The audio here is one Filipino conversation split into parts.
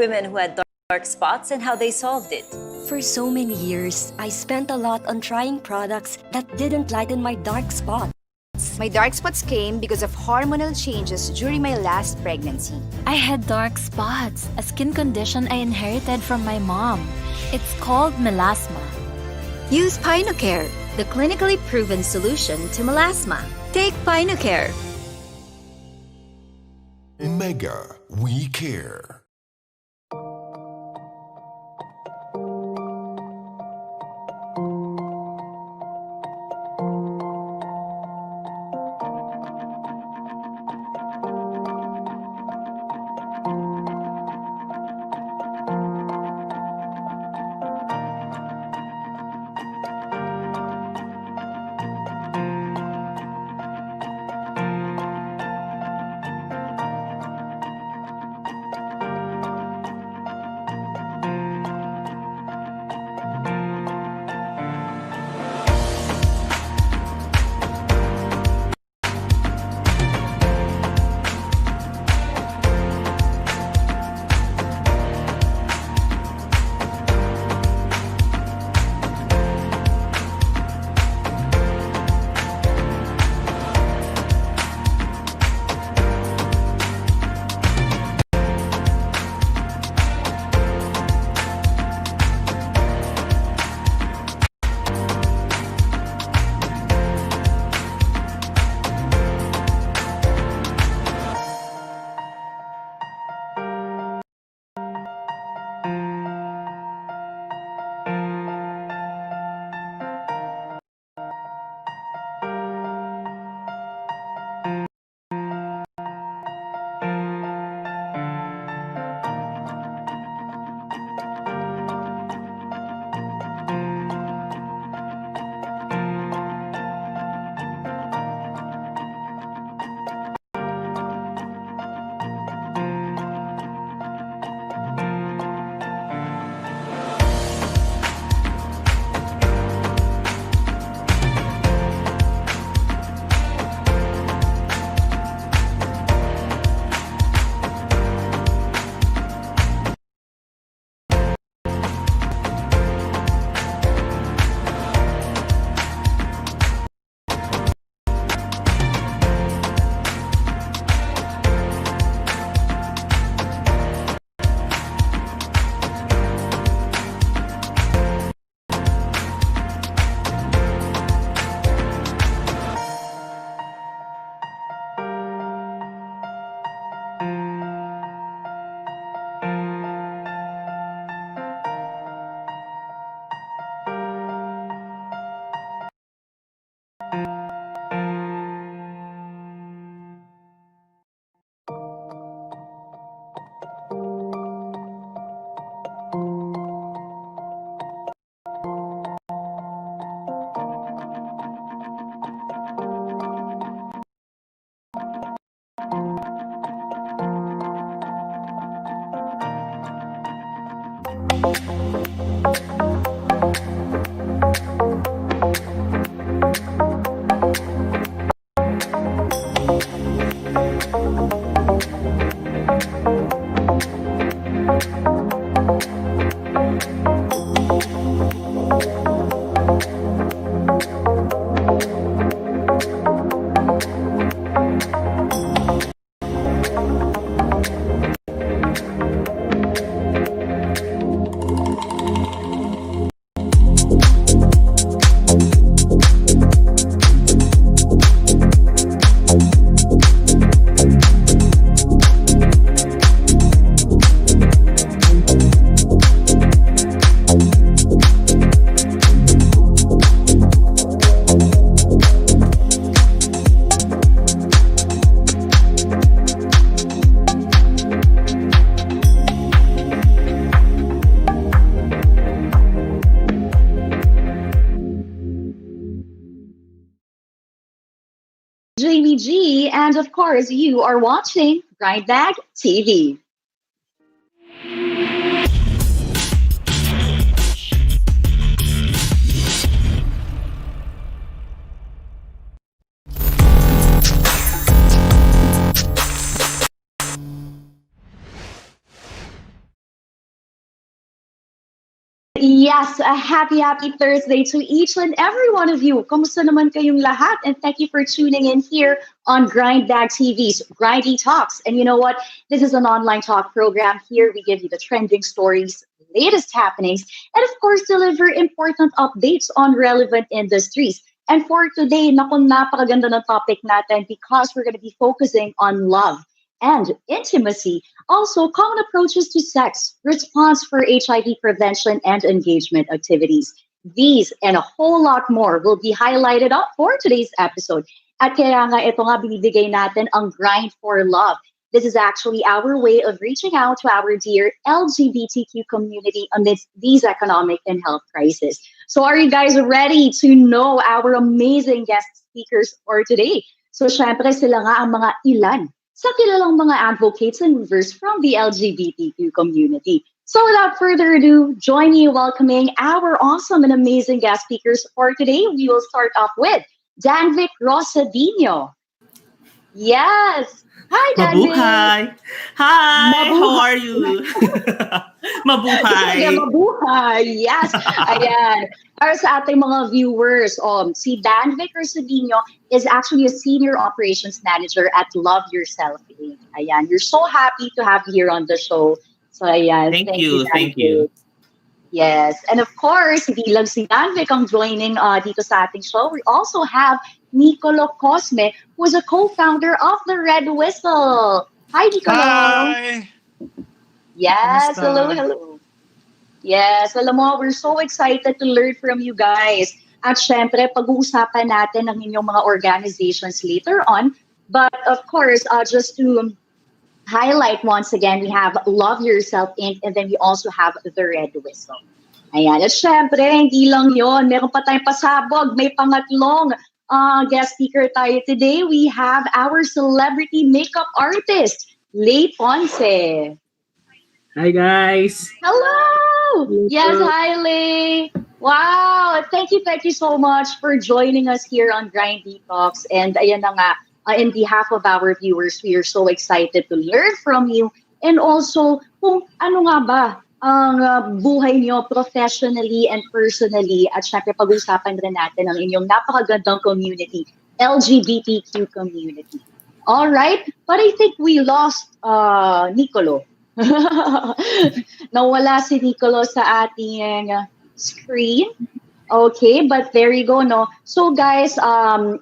women who had dark spots and how they solved it. For so many years, I spent a lot on trying products that didn't lighten my dark spots. My dark spots came because of hormonal changes during my last pregnancy. I had dark spots, a skin condition I inherited from my mom. It's called melasma. Use PinoCare, the clinically proven solution to melasma. Take PinoCare. Mega, we care. Jamie G, and of course, you are watching Grindbag TV. Yes, a happy Thursday to each and every one of you. Kamusta naman kayong lahat? And thank you for tuning in here on Grindbag TV's Grindy Talks. And you know what? This is an online talk program. Here we give you the trending stories, latest happenings, and of course, deliver important updates on relevant industries. And for today, naku, napakaganda ng topic natin because we're going to be focusing on love and intimacy. Also, common approaches to sex, response for HIV prevention, and engagement activities. These and a whole lot more will be highlighted up for today's episode. At kaya nga ito nga binibigay natin ang Grind for Love. This is actually our way of reaching out to our dear LGBTQ community amidst these economic and health crises. So are you guys ready to know our amazing guest speakers for today? So syempre sila nga ang mga ilan sa kilalang mga advocates and movers from the LGBTQ community. So without further ado, join me in welcoming our awesome and amazing guest speakers for today. We will start off with Danvic Rosadino. Yes. Hi, Danvic. Mabuhay! Hi! Mabuhay. How are you? Mabuhay! Sige, mabuhay. Yes. Ayan. Para sa ating mga viewers, si Danvic Rosadino is actually a senior operations manager at Love Yourself Inc. Ayan. You're so happy to have you here on the show. So, ayan. Thank you. Danvic. Yes. And of course, hindi lang si Danvic ang joining dito sa ating show. We also have Nicolo Cosme, who is a co-founder of the Red Whistle. Hi, Nicolo. Hi! Yes. Kamusta? Hello. Yes. Alam mo, we're so excited to learn from you guys. At syempre, pag-uusapan natin ang inyong mga organizations later on. But of course, just to highlight once again, we have Love Yourself Inc. and then we also have the Red Whistle. Ayan. At syempre, hindi lang yon. Meron pa tayong pasabog. May pangatlong guest speaker tayo today. We have our celebrity makeup artist, Lay Ponce. Hi guys! Hello! Yes, hi, Lay. Wow! Thank you so much for joining us here on Grind Detox. And ayan na nga, in behalf of our viewers, we are so excited to learn from you. And also, kung ano nga ba ang buhay niyo professionally and personally. At syempre, pag-usapan rin natin ang inyong napakagandang community, LGBTQ community. All right? But I think we lost Nicolo. Nawala si Nicolo sa ating screen. Okay, but there you go, no? So guys,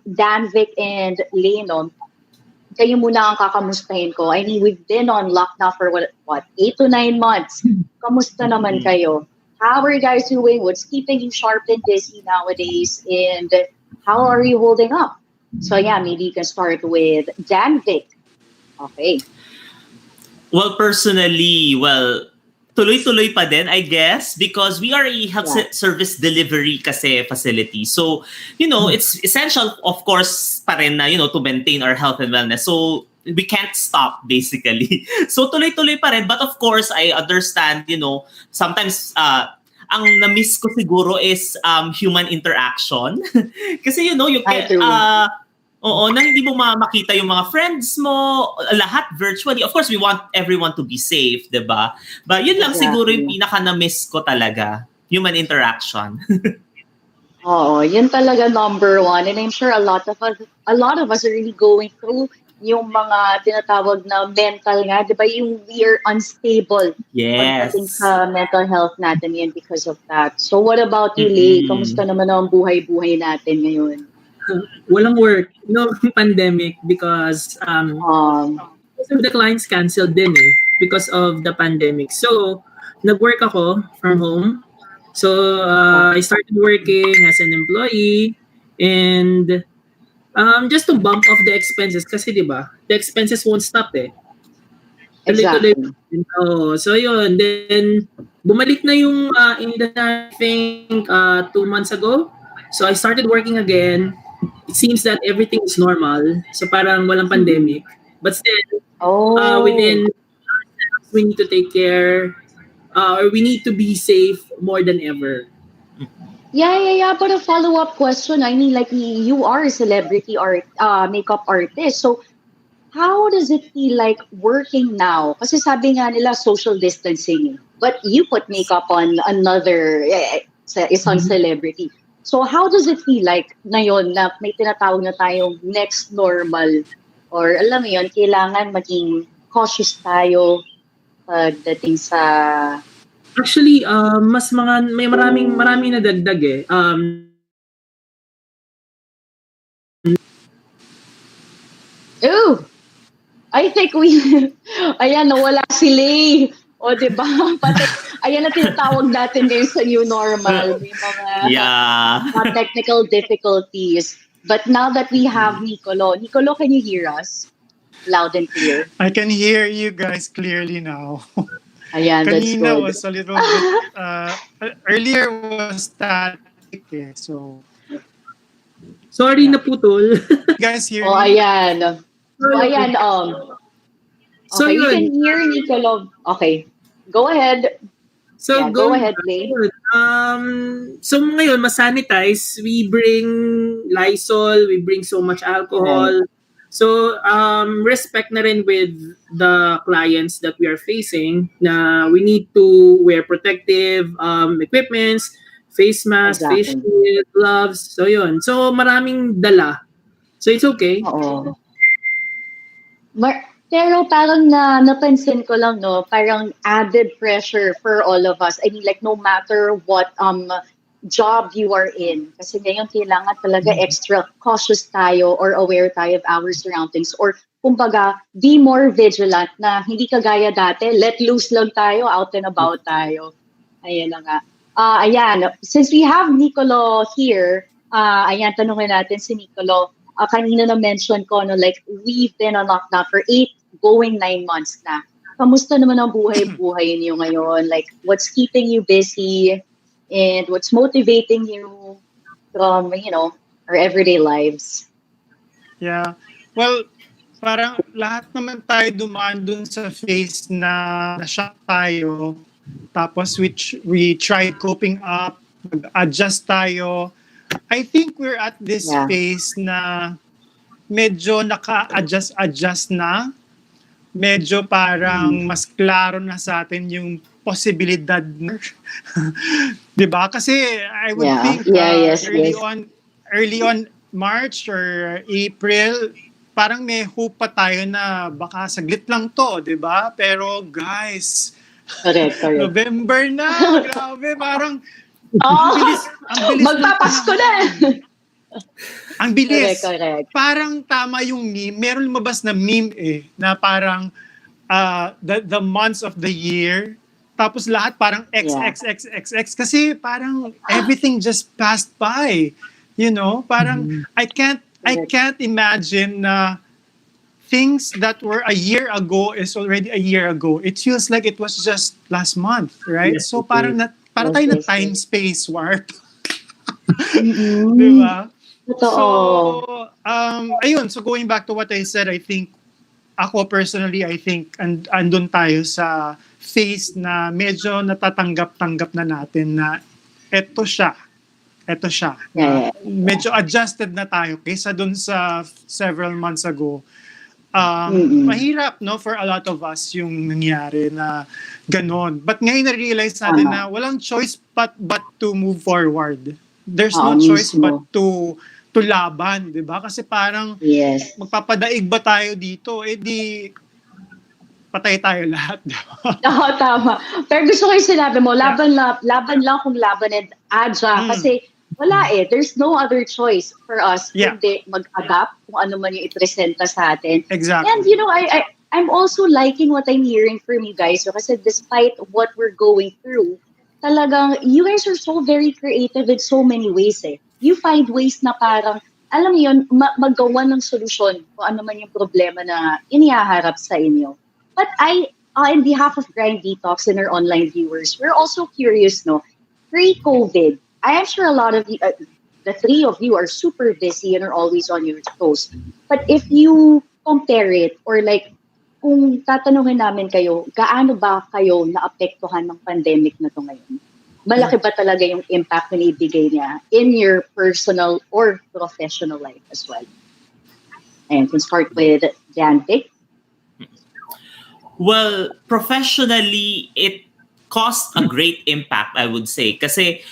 Danvic and Leno, kayo muna ang kakamustahin ko. I mean, we've been on lockdown for what 8 to 9 months. Kamusta naman kayo? How are you guys doing? What's keeping you sharp and busy nowadays? And how are you holding up? So yeah, maybe you can start with Danvic. Okay. Well, personally, tuloy-tuloy pa din, I guess, because we are a health service delivery kasi facility. So, it's essential, of course, pa rin na, to maintain our health and wellness. So, we can't stop, basically. So, tuloy-tuloy pa rin. But of course, I understand, sometimes, ang na-miss ko siguro is human interaction. Kasi, you can, na hindi mo makita yung mga friends mo, lahat virtually. Of course, we want everyone to be safe, diba? But yun lang siguro yung pinaka na-miss ko talaga, human interaction. Oo, yun talaga number one. And I'm sure a lot of us are really going through yung mga tinatawag na mental nga, diba? Yung we are unstable. Yes. Pagdating sa mental health natin yan because of that. So what about you, Lay? Kamusta naman ang buhay-buhay natin ngayon? Walang work, pandemic because most of the clients canceled din because of the pandemic. So, nag-work ako from home. So, I started working as an employee and just to bump off the expenses kasi diba, the expenses won't stop Exactly. So, yun. Then, bumalik na yung I think 2 months ago. So, I started working again. It seems that everything is normal. So parang walang pandemic. But still, within we need to take care or we need to be safe more than ever. Yeah. But a follow-up question, I mean, like you are a celebrity makeup artist. So how does it feel like working now? Kasi sabi nga nila social distancing. but you put makeup on another sa isang celebrity. So how does it feel like ngayon na may tinatawag na tayong next normal? Or alam mo yun, kailangan maging cautious tayo pagdating sa... Actually, may maraming nadagdag eh. Oh, I think ayan, nawala si Lay. O, diba? Pati, ayan na tinatawag natin ngayon sa new normal. May mga technical difficulties. But now that we have Nicolo, can you hear us? Loud and clear. I can hear you guys clearly now. Ayan, that's Kanina good. was a little bit, earlier was static so... Sorry, naputol. You guys hear me? Ayan. Ayan, So okay, you can hear Nicolo. Okay, go ahead. So go ahead, Lay. So ngayon, masanitize. We bring Lysol, we bring so much alcohol. Right. So respect na rin with the clients that we are facing na we need to wear protective equipments, face mask, face shield, gloves. So yun. So maraming dala. So it's okay. Oo. Pero parang napansin ko lang, no, parang added pressure for all of us. I mean, like, no matter what job you are in. Kasi ngayon, kailangan talaga extra cautious tayo or aware tayo of our surroundings. Or, kumbaga, be more vigilant na hindi kagaya dati. Let loose lang tayo, out and about tayo. Ayan na nga. Ayan, since we have Nicolo here, ayan, tanungin natin si Nicolo. Kanina na-mention ko, no, like, we've been on lockdown for 9 months na. Kamusta naman ang buhay-buhay niyo ngayon? Like, what's keeping you busy? And what's motivating you from, our everyday lives? Yeah. Well, parang lahat naman tayo dumaan dun sa phase na na-shock tayo. Tapos which we tried coping up, adjust tayo. I think we're at this phase na medyo naka-adjust na. Medyo parang mas klaro na sa atin yung posibilidad. Diba? Kasi I would think early on March or April, parang may hope pa tayo na baka saglit lang to, diba? Pero guys, correct. November na, grabe, parang ang bilis magpapasko na. Ang bilis. Correct. Parang tama yung meme. Meron lumabas na meme na parang the months of the year. Tapos lahat parang X. Kasi parang everything just passed by. Parang I can't imagine na things that were a year ago is already a year ago. It feels like it was just last month, right? Yes, so parang tayo na time space warp. Diba? So, ayun. So going back to what I said, I think, ako personally, I think, andun tayo sa phase na medyo natatanggap-tanggap na natin na eto siya. Medyo adjusted na tayo kaysa dun sa several months ago. Mahirap, no, for a lot of us yung nangyari na ganon. But ngayon na-realize natin na walang choice but to move forward. There's no choice but to laban, di ba? Kasi parang magpapadaig ba tayo dito? Di patay tayo lahat. Oo, tama. Pero gusto ko yung sinabi mo, laban lang kung labanin adja. Kasi wala there's no other choice for us kundi mag-adapt kung ano man yung ipresenta sa atin. Exactly. And I'm also liking what I'm hearing from you guys. So, kasi despite what we're going through, talagang you guys are so very creative in so many ways You find ways na parang, alam mo yun, magawa ng solusyon kung ano man yung problema na inihaharap sa inyo. But on behalf of Grind Detox and our online viewers, we're also curious, no? Pre-COVID, I am sure a lot of you, the three of you are super busy and are always on your toes. But if you compare it, or like, kung tatanungin namin kayo, gaano ba kayo naapektuhan ng pandemic na to ngayon? Malaki ba talaga yung impact na ibigay niya in your personal or professional life as well? And can start with Jan Vic. Well, professionally, it caused a great impact, I would say. Kasi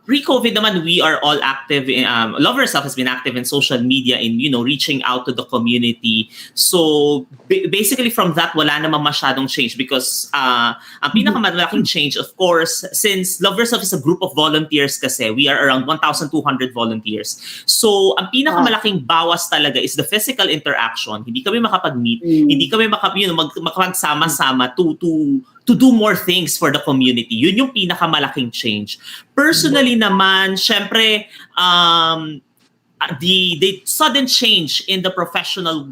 pre-COVID naman, we are all active. Love Yourself has been active in social media in, reaching out to the community. So basically from that, wala namang masyadong change because ang pinakamalaking change, of course, since Love Yourself is a group of volunteers kasi, we are around 1,200 volunteers. So ang pinakamalaking bawas talaga is the physical interaction. Hindi kami makapag-meet, hindi kami makapagsama-sama to do more things for the community. Yun yung pinakamalaking change. Personally naman, syempre, the sudden change in the professional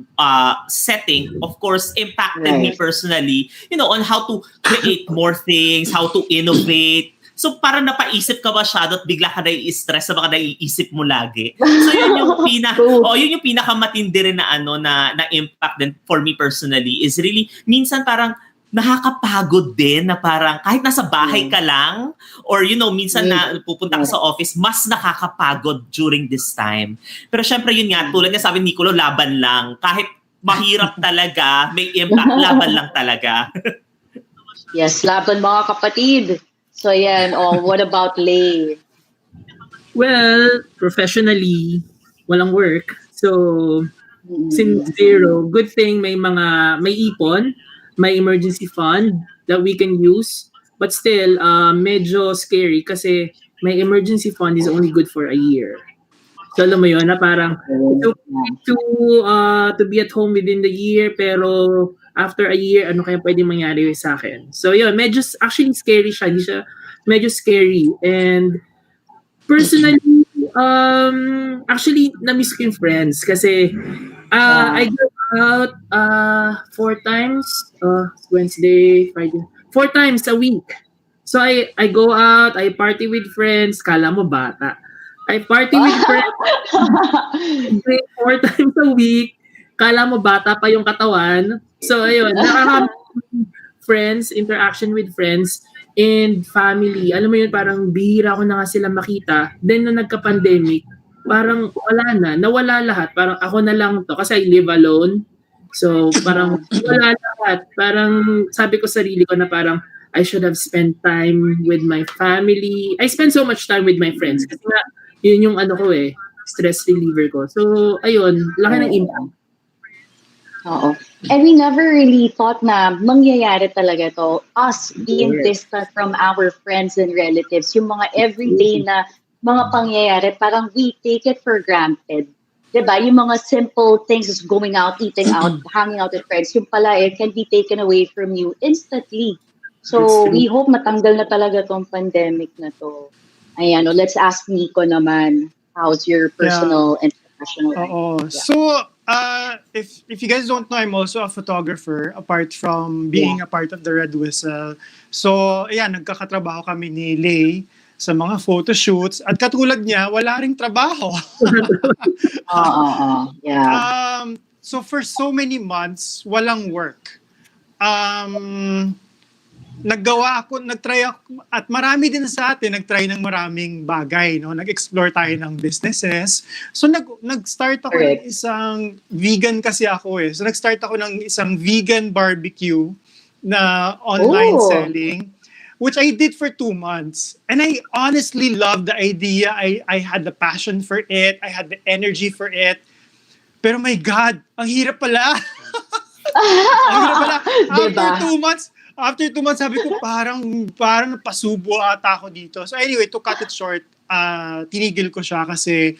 setting, of course, impacted me personally, on how to create more things, how to innovate. So parang napaisip ka masyado at bigla ka nai-stress sa mga naiisip mo lagi. So yun yung pinakamatindi rin na na impact din for me personally is really minsan parang nakakapagod din na parang kahit nasa bahay ka lang or minsan na pupunta ka sa office, mas nakakapagod during this time. Pero syempre yun nga, tulad nga sabi ni Nicolo, laban lang. Kahit mahirap talaga, may impact, laban lang talaga. Yes, laban mga kapatid. So yan, what about Lay? Well, professionally, walang work. So, since zero, good thing may ipon, may emergency fund that we can use. But still, medyo scary kasi may emergency fund is only good for a year. So alam mo yun, na parang to be at home within the year, pero after a year, ano kaya pwede mangyari sa akin? So yun, medyo actually scary siya. Hindi siya medyo scary. And personally, actually, na-miss ko yung friends kasi I go out 4 times, Wednesday, Friday, 4 times a week. So I go out, I party with friends, kala mo bata. I party with friends 4 times a week, kala mo bata pa yung katawan. So ayun, friends, interaction with friends, and family. Alam mo yun, parang bihira ko na nga sila makita. Then na nagka-pandemic, parang nawala lahat. Parang ako na lang to kasi I live alone. So parang wala lahat. Parang sabi ko sarili ko na parang I should have spent time with my family. I spend so much time with my friends kasi nga yun yung stress reliever ko. So ayun, laki ng impact. Oo. And we never really thought na mangyayari talaga to. Us being distant from our friends and relatives, yung mga everyday na mga pangyayari, parang we take it for granted. Diba? Yung mga simple things is going out, eating out, hanging out with friends, yung pala can be taken away from you instantly. So we hope matanggal na talaga tong pandemic na to. Ayan, let's ask Nico naman. How's your personal and professional life? So, if you guys don't know, I'm also a photographer apart from being a part of the Red Whistle. So, ayan, nagkakatrabaho kami ni Lay sa mga photo shoots. At katulad niya, wala ring trabaho. So, for so many months, walang work. Nagtry ako, at marami din sa atin, nagtry ng maraming bagay, no? Nag-explore tayo ng businesses. So, nag-start ako ng isang vegan kasi ako eh. So, nag-start ako ng isang vegan barbecue na online selling, which I did for 2 months. And I honestly loved the idea. I had the passion for it. I had the energy for it. Pero my God, ang hirap pala. Ang hirap pala. After 2 months, sabi ko, parang napasubo ata ako dito. So anyway, to cut it short, tinigil ko siya kasi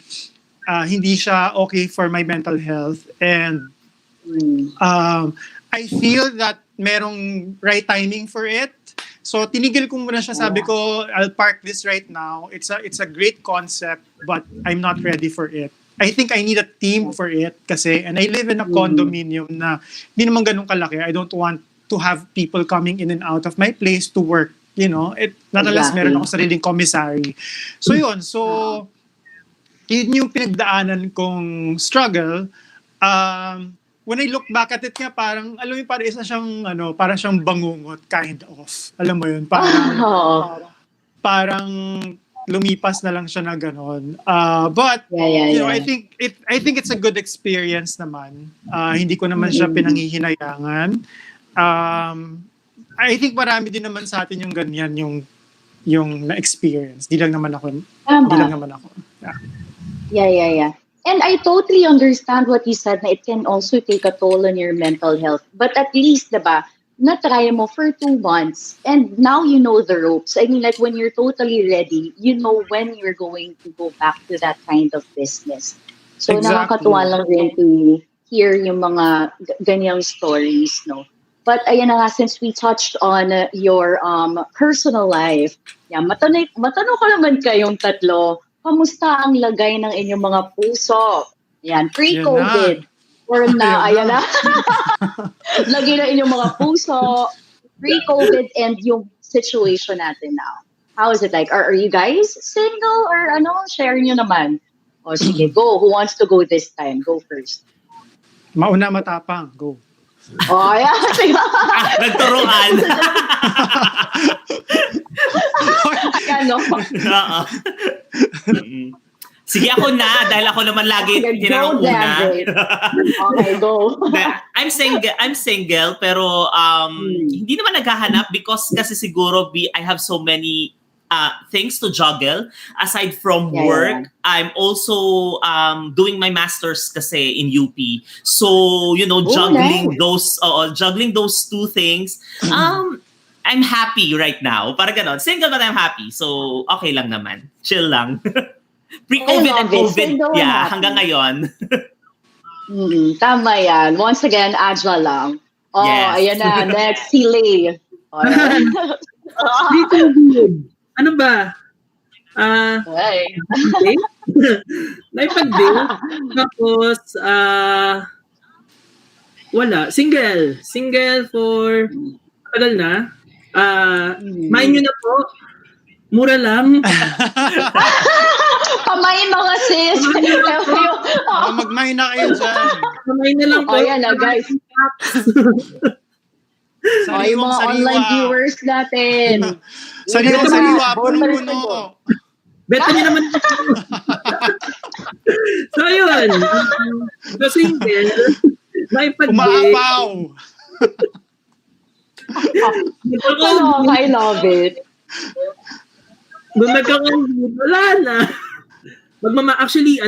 hindi siya okay for my mental health. And I feel that merong right timing for it. So tinigil ko muna siya. Sabi ko, I'll park this right now. It's a great concept, but I'm not ready for it. I think I need a team for it kasi, and I live in a condominium na hindi naman ganun kalaki. I don't want to have people coming in and out of my place to work, not unless meron ako sariling commissary. So yun, yun yung pinagdaanan kong struggle. When I look back at it nga, parang, alam mo, parang isa siyang, parang siyang bangungot, kind of. Alam mo yun, parang lumipas na lang siya na gano'n. But, I think it's a good experience naman. Hindi ko naman siya pinanghihinayangan. I think marami din naman sa atin yung ganyan, yung na-experience. Di lang naman ako. Yeah. And I totally understand what you said na it can also take a toll on your mental health. But at least, diba, na-try mo for 2 months and now you know the ropes. I mean, like when you're totally ready, you know when you're going to go back to that kind of business. So Exactly. nakakatuwa lang rin to hear yung mga ganyang stories, no? But ayan na nga, since we touched on your personal life, yeah, matanong ko naman kayong tatlo, kamusta ang lagay ng inyong mga puso? Yan, pre-COVID. Or na, ayan na. Lagay na inyong mga puso, pre-COVID and yung situation natin now. How is it like? Are you guys single or ano? Share nyo naman. O sige, go. Who wants to go this time? Go first. Mauna matapang. Go. Oh, yeah. Nagturuan. Ano? Oo. Sige, ako na dahil ako naman lagi tinanong una. Okay, go. I'm single pero hindi naman naghahanap because kasi siguro I have so many things to juggle aside from work. I'm also doing my masters kasi in UP. So, juggling those two things. I'm happy right now. Parang ganon. Single but I'm happy. So, okay lang naman. Chill lang. Pre-COVID and COVID. Yeah, hanggang ngayon. Tama yan. Once again, Ajla lang. Oh, yes. Ayan na. Next, si Lay. Dito good. Ano ba? Naipag-date. Tapos, wala. Single. Single for, tagal na. Mind nyo na po, mura lang. Pamayin mga sis. Mag-mine na kayo dyan. Pamayin na lang po. Oh, yan na, guys. Yung mga online viewers natin. Sariwa, puno-puno. Beto nyo naman. So, yun. So, single. Naipag-date. Umaapaw. I love it. Kung nagkakong wala na. Magmamadrid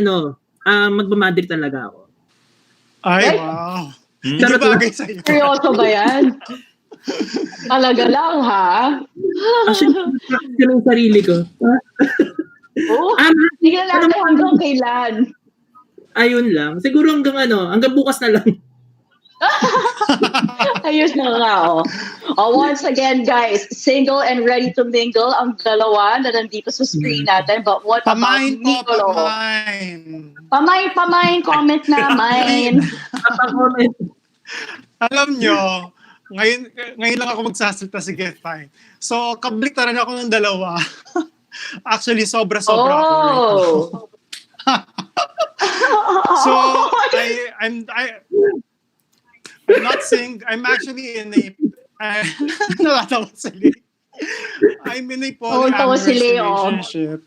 talaga ako. Ay, wow. Hindi bagay sa'yo. Seryoso ba yan? Talaga lang, ha? Actually, yun ang sarili ko. Sige lang hanggang kailan. Ayun lang. Siguro hanggang bukas na lang. Ayos na nga, once again, guys, single and ready to mingle ang dalawa na nandito sa screen natin. But what Pamain about Nicolo? Pamain. Comment na, mine. Comment. Alam nyo, ngayon lang ako magsasalita, sige, fine. So, kabliktaran ako ng dalawa. Actually, sobra-sobra ako. So, I'm not saying, I'm actually in a, nalatawa sila. I'm in a polyamorous relationship.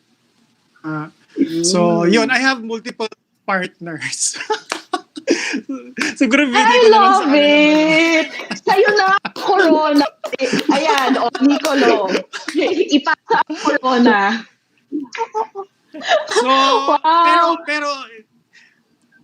So, yun, I have multiple partners. Siguro video ko na lang sa I love it! Sa'yo na corona. Ayan, Nicolo. Ipasa ang corona. So, wow.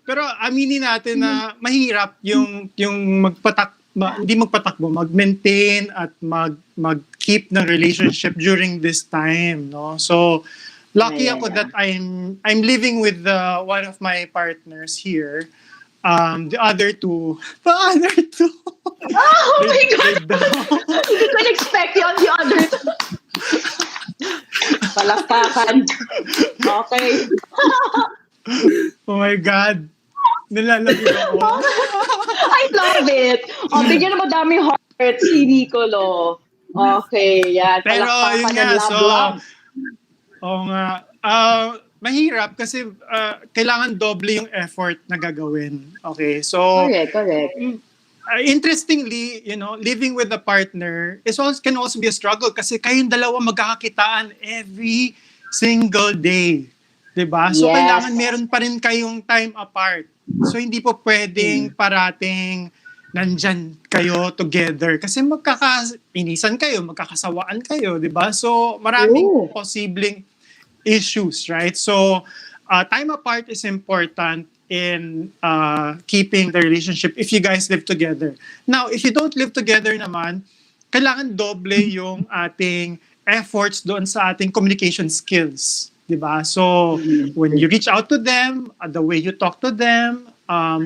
pero aminin natin na mahirap yung hindi magpatakbo, mag-maintain at mag-keep ng relationship during this time, no? So, lucky ako that I'm living with one of my partners here. The other two. Oh my God! Hindi ko expect yun, the other two. Palakpakan. Okay. Oh my God. Nilalagay ako. I love it. Bigyan na madami heart si Nicolo. Okay, yan. Pero yun nga, mahirap kasi kailangan doble yung effort na gagawin. Okay, so correct. Interestingly, living with a partner can also be a struggle kasi kayong dalawa magkakakitaan every single day. 'Di ba? So kailangan meron pa rin kayong time apart. So hindi po pwedeng parating nandyan kayo together. Kasi magkakainisan kayo, magkakasawaan kayo, di ba? So, maraming posibleng issues, right? So, time apart is important in keeping the relationship if you guys live together. Now, if you don't live together naman, kailangan doble yung ating efforts doon sa ating communication skills. Diba? So, when you reach out to them, the way you talk to them,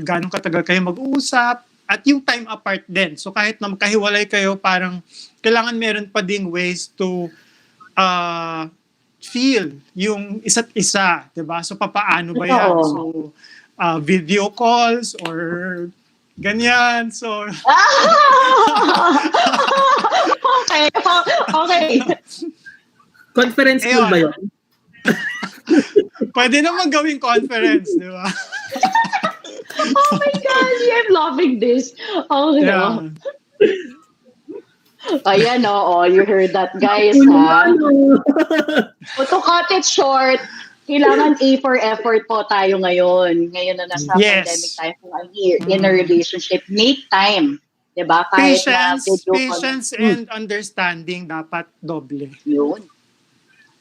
ganong katagal kayo mag-uusap, at yung time apart din. So, kahit na magkahiwalay kayo, parang kailangan meron pa ding ways to feel yung isa't isa. Diba? So, papaano ba yan? So, video calls or ganyan. So, okay. Conference call ba yun? Pwede naman gawing conference, di ba? Oh my God, I'm loving this. Okay. Yeah. Ayan, you heard that, guys, ha? So, to cut it short, kailangan A for effort po tayo ngayon. Ngayon na nasa pandemic tayo in a relationship. Make time. Diba? Kahit Patience and understanding dapat doble. Yun.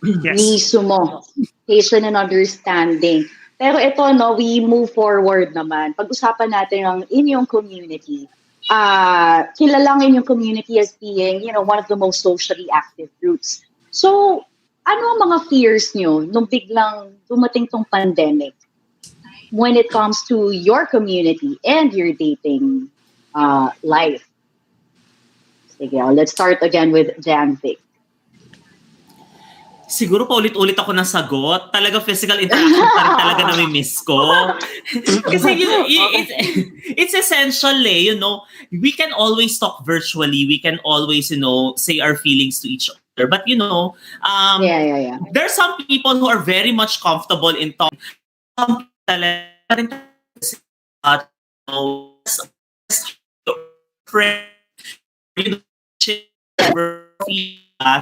Yes. Mismo. Patience and understanding. Pero ito, we move forward naman. Pag-usapan natin ang inyong community. Kilalang inyong community as being, one of the most socially active groups. So, ano ang mga fears nyo nung biglang dumating tong pandemic when it comes to your community and your dating life? Sige, let's start again with Jan Vic. Siguro paulit-ulit ako nasagot. Talaga physical interaction pa rin talaga nami-miss ko. Kasi it's essential We can always talk virtually. We can always, say our feelings to each other. But, there are some people who are very much comfortable in talking. Some talaga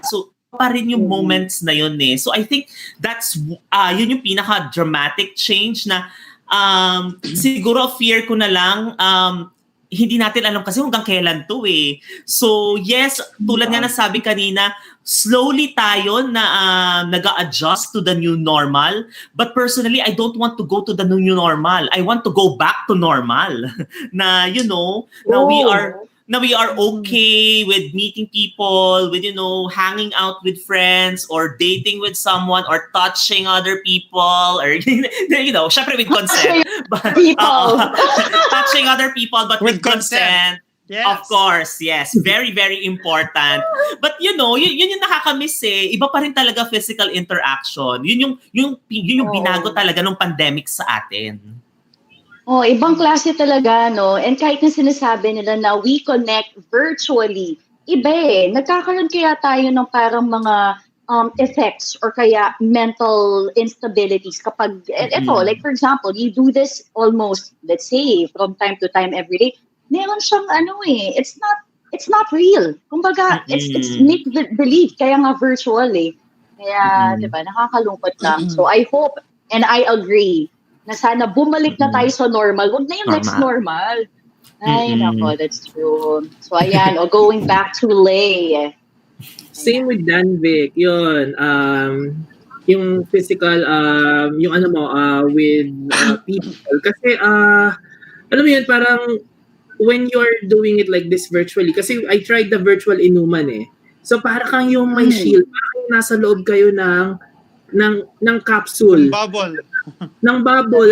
so, pa rin yung moments na yun eh. So I think that's yun yung pinaka-dramatic change na siguro fear ko na lang hindi natin alam kasi hanggang kailan to eh. So yes, tulad nga nasabi kanina, slowly tayo na nag-a-adjust to the new normal. But personally, I don't want to go to the new normal. I want to go back to normal. Na now we are okay with meeting people, with, hanging out with friends or dating with someone or touching other people or, syempre with consent. But, touching other people, but with consent. Yes. Of course, yes. Very, very important. But yun yung nakakamiss eh. Iba pa rin talaga physical interaction. Yun yung binago talaga ng pandemic sa atin. Ibang klase talaga, no? And kahit na sinasabi nila na we connect virtually, iba eh. Nagkakaroon kaya tayo ng parang mga effects or kaya mental instabilities kapag, like for example, you do this almost, let's say, from time to time every day, meron siyang it's not real. Kumbaga, it's make believe, kaya nga virtual eh. Kaya, diba, nakakalungkot lang. So I hope, and I agree, na sana bumalik na tayo sa normal. Huwag na yung next normal. Ay, nako, that's true. So, ayan, going back to Lay. Same with Dan Vic, yun. Yung physical, yung with people. Kasi, alam mo yun, parang when you're doing it like this virtually, kasi I tried the virtual inuman eh. So, para kang yung may shield, parang nasa loob kayo ng capsule. Ng bubble.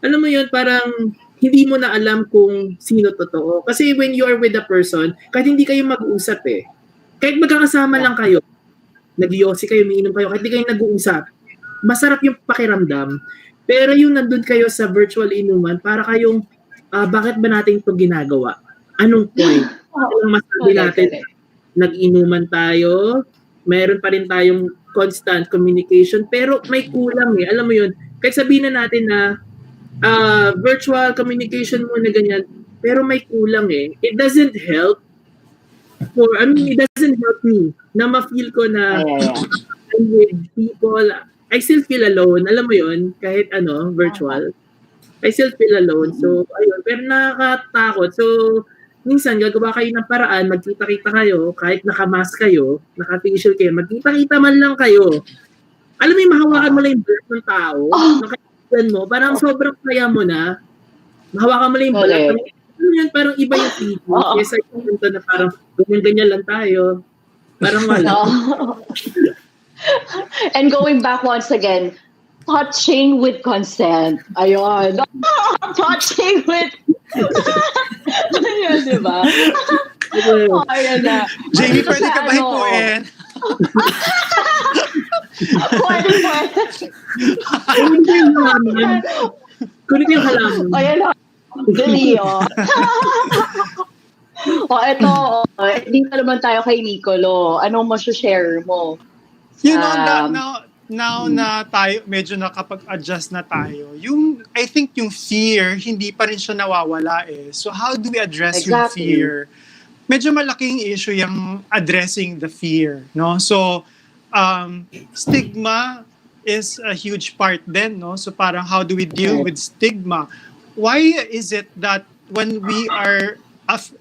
Alam mo yun, parang hindi mo na alam kung sino totoo. Kasi when you are with a person, kahit hindi kayo mag-uusap eh. Kahit magkakasama lang kayo, nag-yosi kayo, umiinom kayo, kahit hindi kayo nag-uusap, masarap yung pakiramdam. Pero yung nandun kayo sa virtual inuman, para kayong, bakit ba natin ito ginagawa? Anong point? Anong masabi natin? Nag-inuman tayo, meron pa rin tayong constant communication, pero may kulang eh. Alam mo yun, kahit sabihin na natin na virtual communication mo na ganyan, pero may kulang eh. It doesn't help it doesn't help me na ma-feel ko na I'm with people. I still feel alone. Alam mo yun, kahit virtual. I still feel alone. So, ayun. Pero nakakatakot. So, minsan gagawa kayo ng paraan, magkita-kita kayo, kahit naka-mask kayo, naka-facial kayo, magkita-kita man lang kayo. Alam mo yung mahawakan mo lang yung breath ng tao, ng kaibigan mo, parang sobrang saya mo na, mahawakan mo lang yung breath. Ano yan, parang iba yung feeling. Kesa yung punto na parang ganyan-ganyan lang tayo. Parang wala. And going back once again, touching with consent. Ayun. Touching with... Ayun, di ba? Ayun na. Jamie, pwede ka ba hipuin? Pwede. Kunin yung halaman. Ayun na. Dali, ito, hindi na naman tayo kay Nicolo. Anong share mo? You know, now na tayo, medyo nakapag-adjust na tayo, I think yung fear, hindi pa rin siya nawawala eh. So how do we address yung fear? Medyo malaking issue yung addressing the fear, no? So, stigma is a huge part then, no? So parang how do we deal with stigma? Why is it that when we are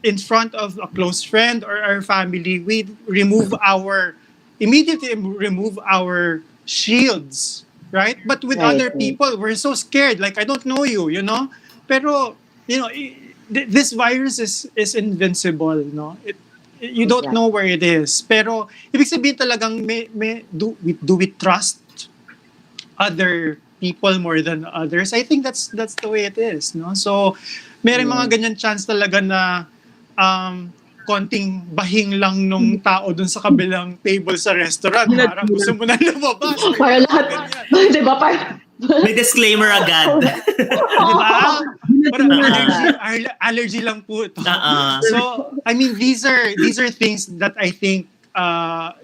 in front of a close friend or our family, we immediately remove our shields, right? But with other people, we're so scared. Like, I don't know you, you know? Pero, you know, this virus is invincible, no? You don't know where it is. Pero, ibig sabihin talagang do we trust other people more than others? I think that's the way it is, no? So, meron mga ganyan chance talaga na konting bahing lang nung tao dun sa kabilang table sa restaurant. Parang gusto mo na lumabas. Para lahat. Di ba? May disclaimer agad. Di ba? Parang allergy lang po ito. So, I mean, these are things that I think,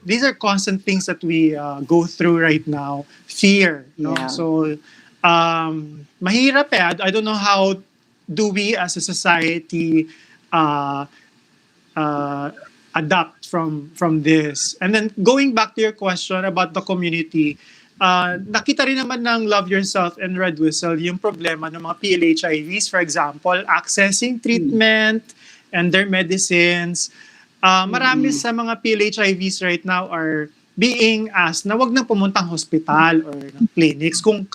these are constant things that we go through right now. Fear, no? Yeah. So, mahirap eh. I don't know how do we as a society adapt from this. And then going back to your question about the community, nakita rin naman ng Love Yourself and Red Whistle yung problema ng mga PLHIVs, for example, accessing treatment and their medicines. Marami sa mga PLHIVs right now are being asked na wag nang pumuntang hospital or clinics kung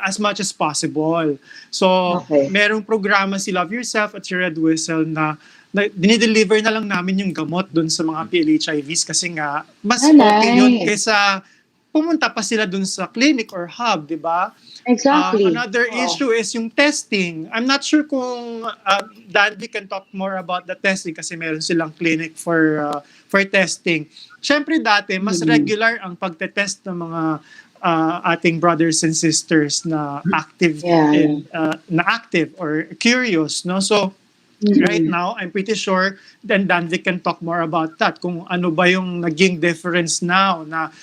as much as possible. So, merong programa si Love Yourself at si Red Whistle na dinideliver na lang namin yung gamot dun sa mga PLHIVs kasi nga mas okay yun kaysa pumunta pa sila dun sa clinic or hub, di ba? Exactly. Another issue is yung testing. I'm not sure kung Danby can talk more about the testing kasi meron silang clinic for testing. Siyempre dati, mas regular ang pagtetest ng mga ating brothers and sisters na active or curious, no? So right now, I'm pretty sure then Danby can talk more about that. Kung ano ba yung naging difference now na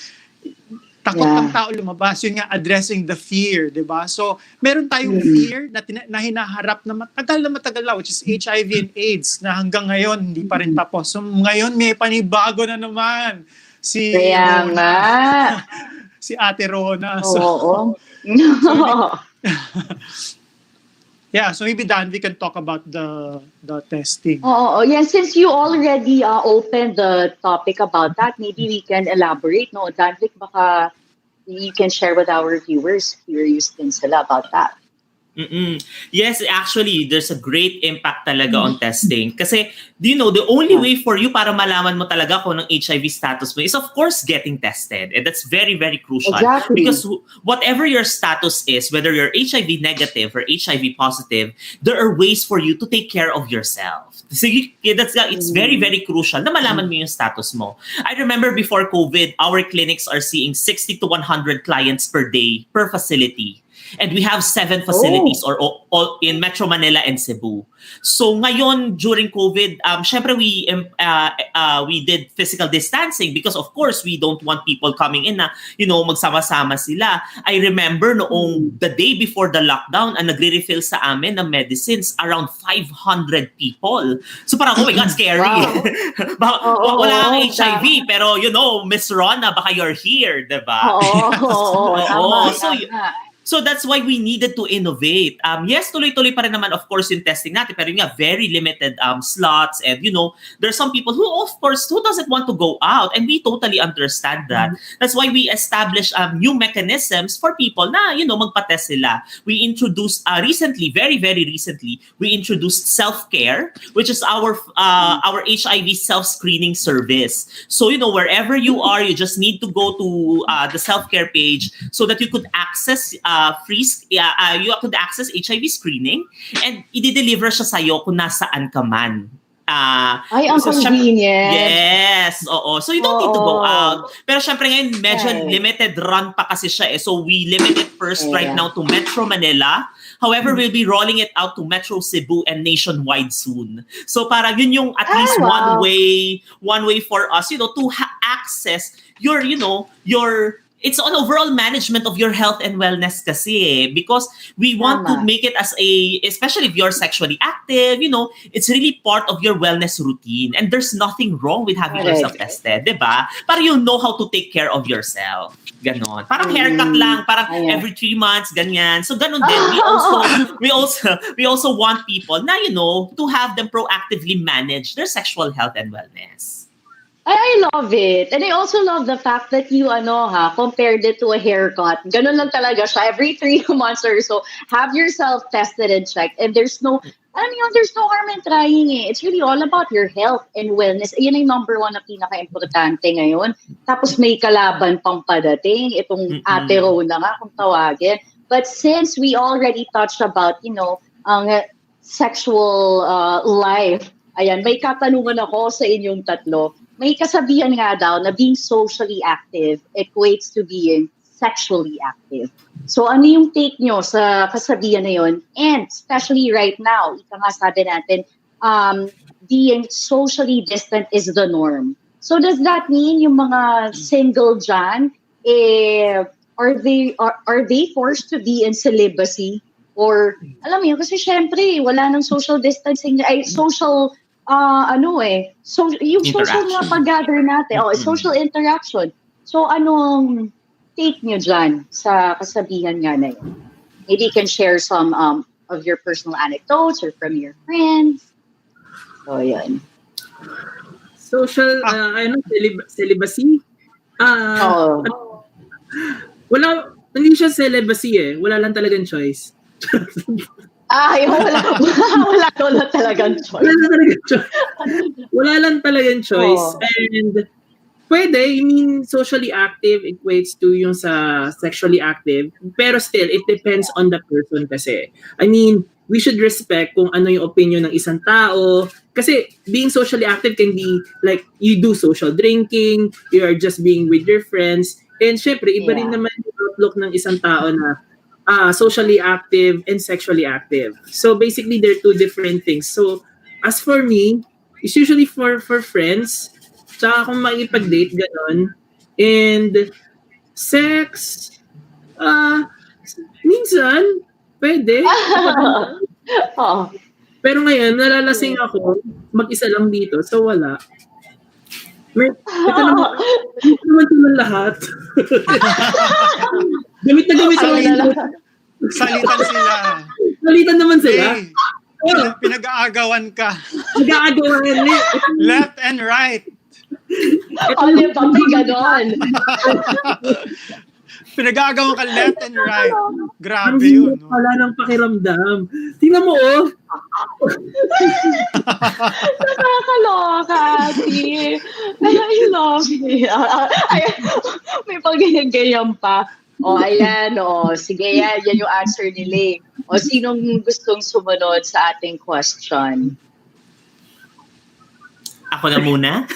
takot ng tao lumabas. Yun nga, addressing the fear, di ba? So, meron tayong fear na hinaharap na matagal na, which is HIV and AIDS, na hanggang ngayon, hindi pa rin tapos. So, ngayon, may panibago na naman. Kaya nga. Si Ate Rona. So, yeah, so maybe Dan, we can talk about the testing. Yeah, since you already opened the topic about that, maybe we can elaborate. No, Dan, baka you can share with our viewers, curious din sila about that. Yes, actually, there's a great impact talaga on testing. Kasi, do you know, the only way for you para malaman mo talaga kung ng HIV status mo is, of course, getting tested. And that's very, very crucial. Exactly. Because whatever your status is, whether you're HIV negative or HIV positive, there are ways for you to take care of yourself. So it's very, very crucial na malaman mo yung status mo. I remember before COVID, our clinics are seeing 60 to 100 clients per day per facility. And we have 7 facilities or all in Metro Manila and Cebu. So ngayon during COVID, syempre we did physical distancing because of course we don't want people coming in na magsama-sama sila. I remember noong the day before the lockdown, nagre-refill sa amin ng medicines around 500 people. So parang oh my God, scary. Wala kang HIV pero Miss Rona, baka you're here, 'di ba? Oo. So So that's why we needed to innovate. Yes, tuloy-tuloy pa rin naman, of course, yung testing natin. Pero yun nga, very limited slots. And, there's some people who, of course, who doesn't want to go out. And we totally understand that. That's why we established new mechanisms for people na, magpa-test sila. We introduced, recently, very, very recently, we introduced self-care, which is our HIV self-screening service. So, wherever you are, you just need to go to the self-care page so that you could access you could access HIV screening and i-deliver siya sa'yo kung nasaan ka man. Ay, ang convenient. Yes, oo. So you don't need to go out. Pero syempre ngayon, medyo limited run pa kasi siya eh. So we limit it first right now to Metro Manila. However, we'll be rolling it out to Metro Cebu and nationwide soon. So para yun yung at least one way for us, to access your it's on overall management of your health and wellness kasi because we want to make it as especially if you're sexually active, it's really part of your wellness routine and there's nothing wrong with having yourself tested, diba? Para you know how to take care of yourself. Ganon. Parang haircut lang, parang every 3 months, ganyan. So ganon din. We also want people na, to have them proactively manage their sexual health and wellness. I love it. And I also love the fact that you, compared it to a haircut. Ganun lang talaga siya. Every 3 months or so, have yourself tested and checked. And there's no harm in trying it. It's really all about your health and wellness. Yan yung number 1 na pinaka-importante ngayon. Tapos may kalaban pang padating. Itong ate Rona nga kung tawagin. But since we already touched about, ang sexual life, ayan, may katanungan ako sa inyong tatlo. May kasabihan nga daw na being socially active equates to being sexually active. So ano yung take nyo sa kasabihan na yun? And especially right now, ika nga sabi natin, being socially distant is the norm. So does that mean yung mga single dyan, are they forced to be in celibacy? Or, alam mo yun, kasi syempre, wala nang social distancing, social so yung social nga pag-gather natin, social interaction. So anong take nyo dyan sa kasabihan nga na yun? Maybe you can share some of your personal anecdotes or from your friends. So yun. Social, celibacy? Wala, hindi siya celibacy eh. Wala lang talagang choice. Wala talagang choice. Wala lang talagang choice. And pwede, socially active equates to yung sa sexually active. Pero still, it depends on the person kasi. We should respect kung ano yung opinion ng isang tao. Kasi being socially active can be like, you do social drinking, you are just being with your friends. And syempre, iba rin naman yung outlook ng isang tao na socially active and sexually active. So basically, they're 2 different things. So as for me, it's usually for friends. Tsaka kung makipag-date, ganon. And sex, minsan, pwede. Pero ngayon, nalalasing ako, mag-isa lang dito, so wala. Ito naman sila lahat. Gamit na gamit sa Salitan sila. Salitan naman sila. Pinag-aagawan ka. Pinag-aagawan. Left and right. Diba? May ganon. Pinag-aagawan ka left and right. Grabe yun. Wala nang pakiramdam. Tingnan mo, Nakakaloka, ate. I love it. May pag-ganyan pa. Ayan, sige yan yung answer ni Lay. Sinong gustong sumunod sa ating question? Ako na muna?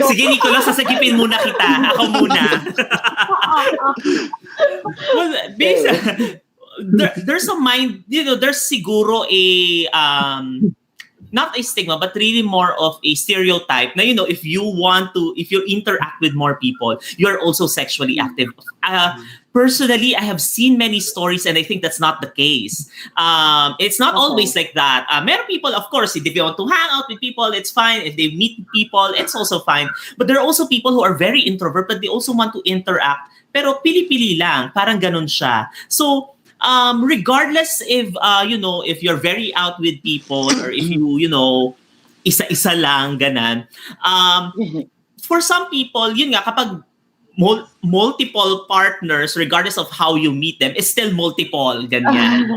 Sige, Nicolas, sasagipin muna kita. Ako muna. Well, there's a mind, there's siguro not a stigma, but really more of a stereotype na, if you interact with more people, you're also sexually active. Personally, I have seen many stories and I think that's not the case. It's not always like that. Meron people, of course, if they want to hang out with people, it's fine. If they meet people, it's also fine. But there are also people who are very introvert, but they also want to interact. Pero pili-pili lang, parang ganun siya. So, regardless if you're very out with people or if you isa-isa lang, ganan. For some people, yun nga, kapag multiple partners, regardless of how you meet them, is still multiple, ganyan.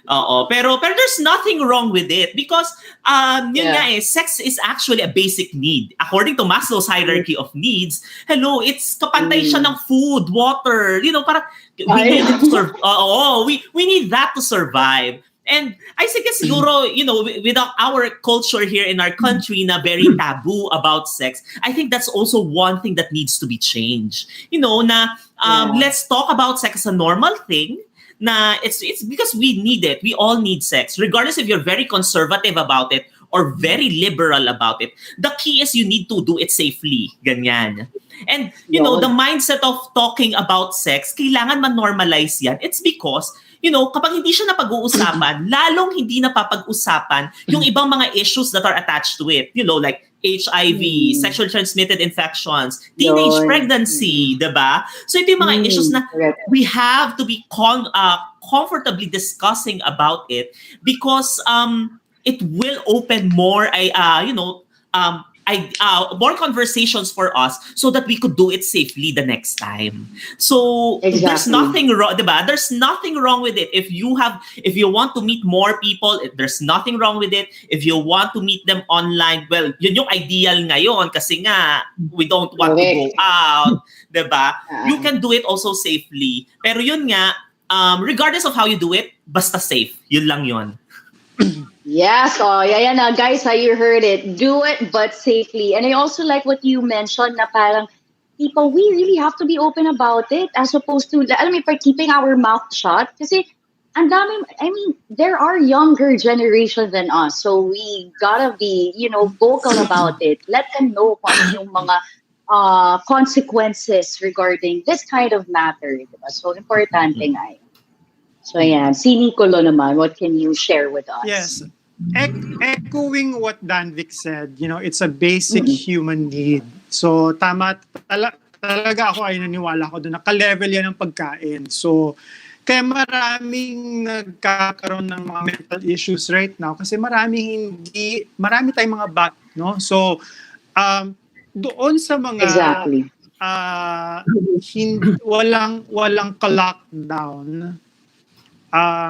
Pero there's nothing wrong with it because sex is actually a basic need. According to Maslow's hierarchy of needs, it's kapantay siya ng food, water, parang we need it to we need that to survive. And I think siguro, with our culture here in our country na very taboo about sex, I think that's also one thing that needs to be changed. Let's talk about sex as a normal thing. Na it's because we need it. We all need sex. Regardless if you're very conservative about it or very liberal about it. The key is you need to do it safely. Ganyan. And, the mindset of talking about sex, kailangan man-normalize yan. It's because kapag hindi siya napag-uusapan, lalong hindi napapag-usapan yung ibang mga issues that are attached to it. Like HIV, sexually transmitted infections, teenage pregnancy, diba? So ito yung mga issues na we have to be comfortably discussing about it because it will open more more conversations for us so that we could do it safely the next time. So there's nothing wrong, diba? There's nothing wrong with it. If you want to meet more people, there's nothing wrong with it. If you want to meet them online, well, yun yung ideal ngayon kasi nga we don't want to go out, diba? You can do it also safely. Pero yun nga, regardless of how you do it, basta safe. Yun lang yun. Yes, guys, how you heard it. Do it, but safely. And I also like what you mentioned na parang people, we really have to be open about it as opposed to, keeping our mouth shut. Kasi, there are younger generation than us. So we gotta be, vocal about it. Let them know kung ano yung mga consequences regarding this kind of matter. Diba? So, importante nga yun. So, ayan. Si Nicolo naman, what can you share with us? Yes. Echoing what Danvik said, it's a basic human need. So, tama, talaga ako ay naniwala ko doon. Naka-level yan ng pagkain. So, kaya maraming nagkakaroon ng mga mental issues right now kasi marami tayong mga no? So, doon sa mga walang ka-lockdown.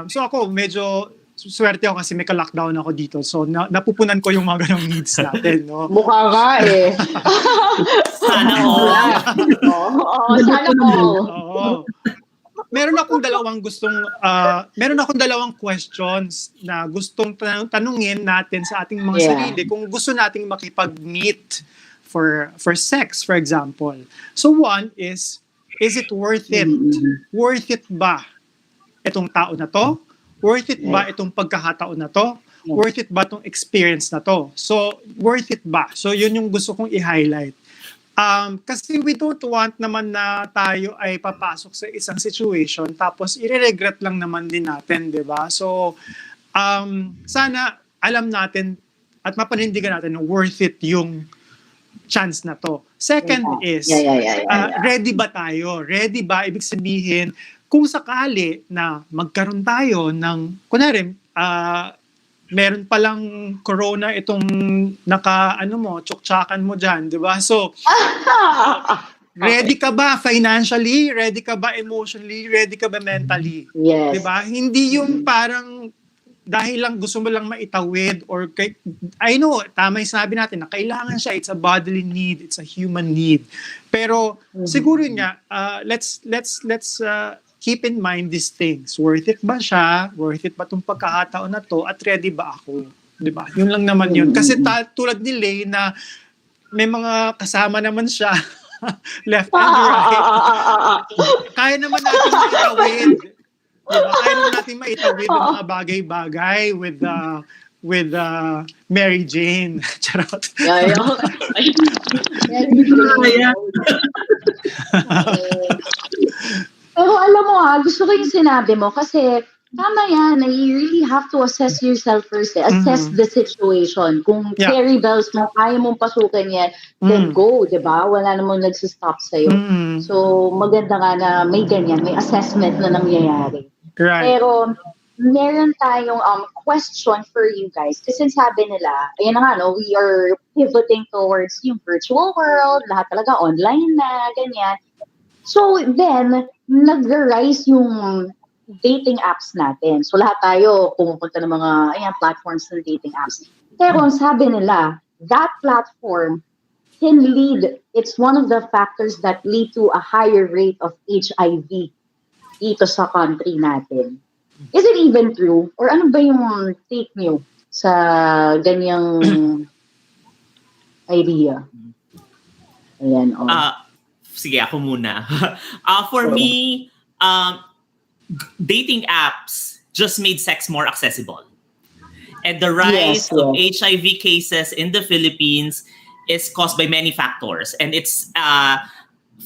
So ako, medyo swerte ako kasi may ka-lockdown ako dito. So napupunan ko yung mga ganong needs natin. No? Mukha nga eh. Sana all. Sana all. Meron akong dalawang questions na gustong tanungin natin sa ating mga sarili kung gusto nating makipag-meet for sex, for example. So one is it worth it? Worth it ba? Itong tao na to? Worth it ba itong pagkakataon na to? Worth it ba itong experience na to? So, worth it ba? So, yun yung gusto kong i-highlight. Kasi we don't want naman na tayo ay papasok sa isang situation tapos i-regret lang naman din natin, di ba? So, sana alam natin at mapanindigan natin na worth it yung chance na to. Second is, ready ba tayo? Ready ba? Ibig sabihin, kung sakali na magkaroon tayo ng, kunwari, meron palang corona itong tsuktsakan mo dyan, di ba? So, ready ka ba financially? Ready ka ba emotionally? Ready ka ba mentally? Yes. Di ba? Hindi yung parang dahil lang gusto mo lang maitawid or I know, tama yung sabi natin na kailangan siya, it's a bodily need, it's a human need. Pero siguro nga, let's keep in mind these things. Worth it ba siya? Worth it ba itong pagkakataon na to? At ready ba ako? Diba? Yun lang naman yun. Kasi tulad ni Lay na may mga kasama naman siya left and right. Kaya naman natin maitawid. Diba? Kaya naman natin maitawid ang mga bagay-bagay with Mary Jane. Charot. Yeah, Yeah. Pero alam mo gusto ko yung sinabi mo kasi tama yan, na you really have to assess yourself first. Assess the situation. Kung Yeah. fairy bells mo, kaya mong pasukin yan, then go, di ba? Wala namang nagsistop sa'yo. So, maganda nga na may ganyan, may assessment na nangyayari. Right. Pero, meron tayong question for you guys. Kasi sabi nila, ayan na nga, no, we are pivoting towards yung virtual world, lahat talaga online na, ganyan. So then, nag-rise yung dating apps natin. So lahat tayo pumupunta ng mga platforms ng dating apps. Pero ang sabi nila, that platform can lead, it's one of the factors that lead to a higher rate of HIV dito sa country natin. Is it even true? Or ano ba yung take nyo sa ganyang idea? Ayan, Sige, ako muna. For me, dating apps just made sex more accessible. And the rise of HIV cases in the Philippines is caused by many factors. And it's,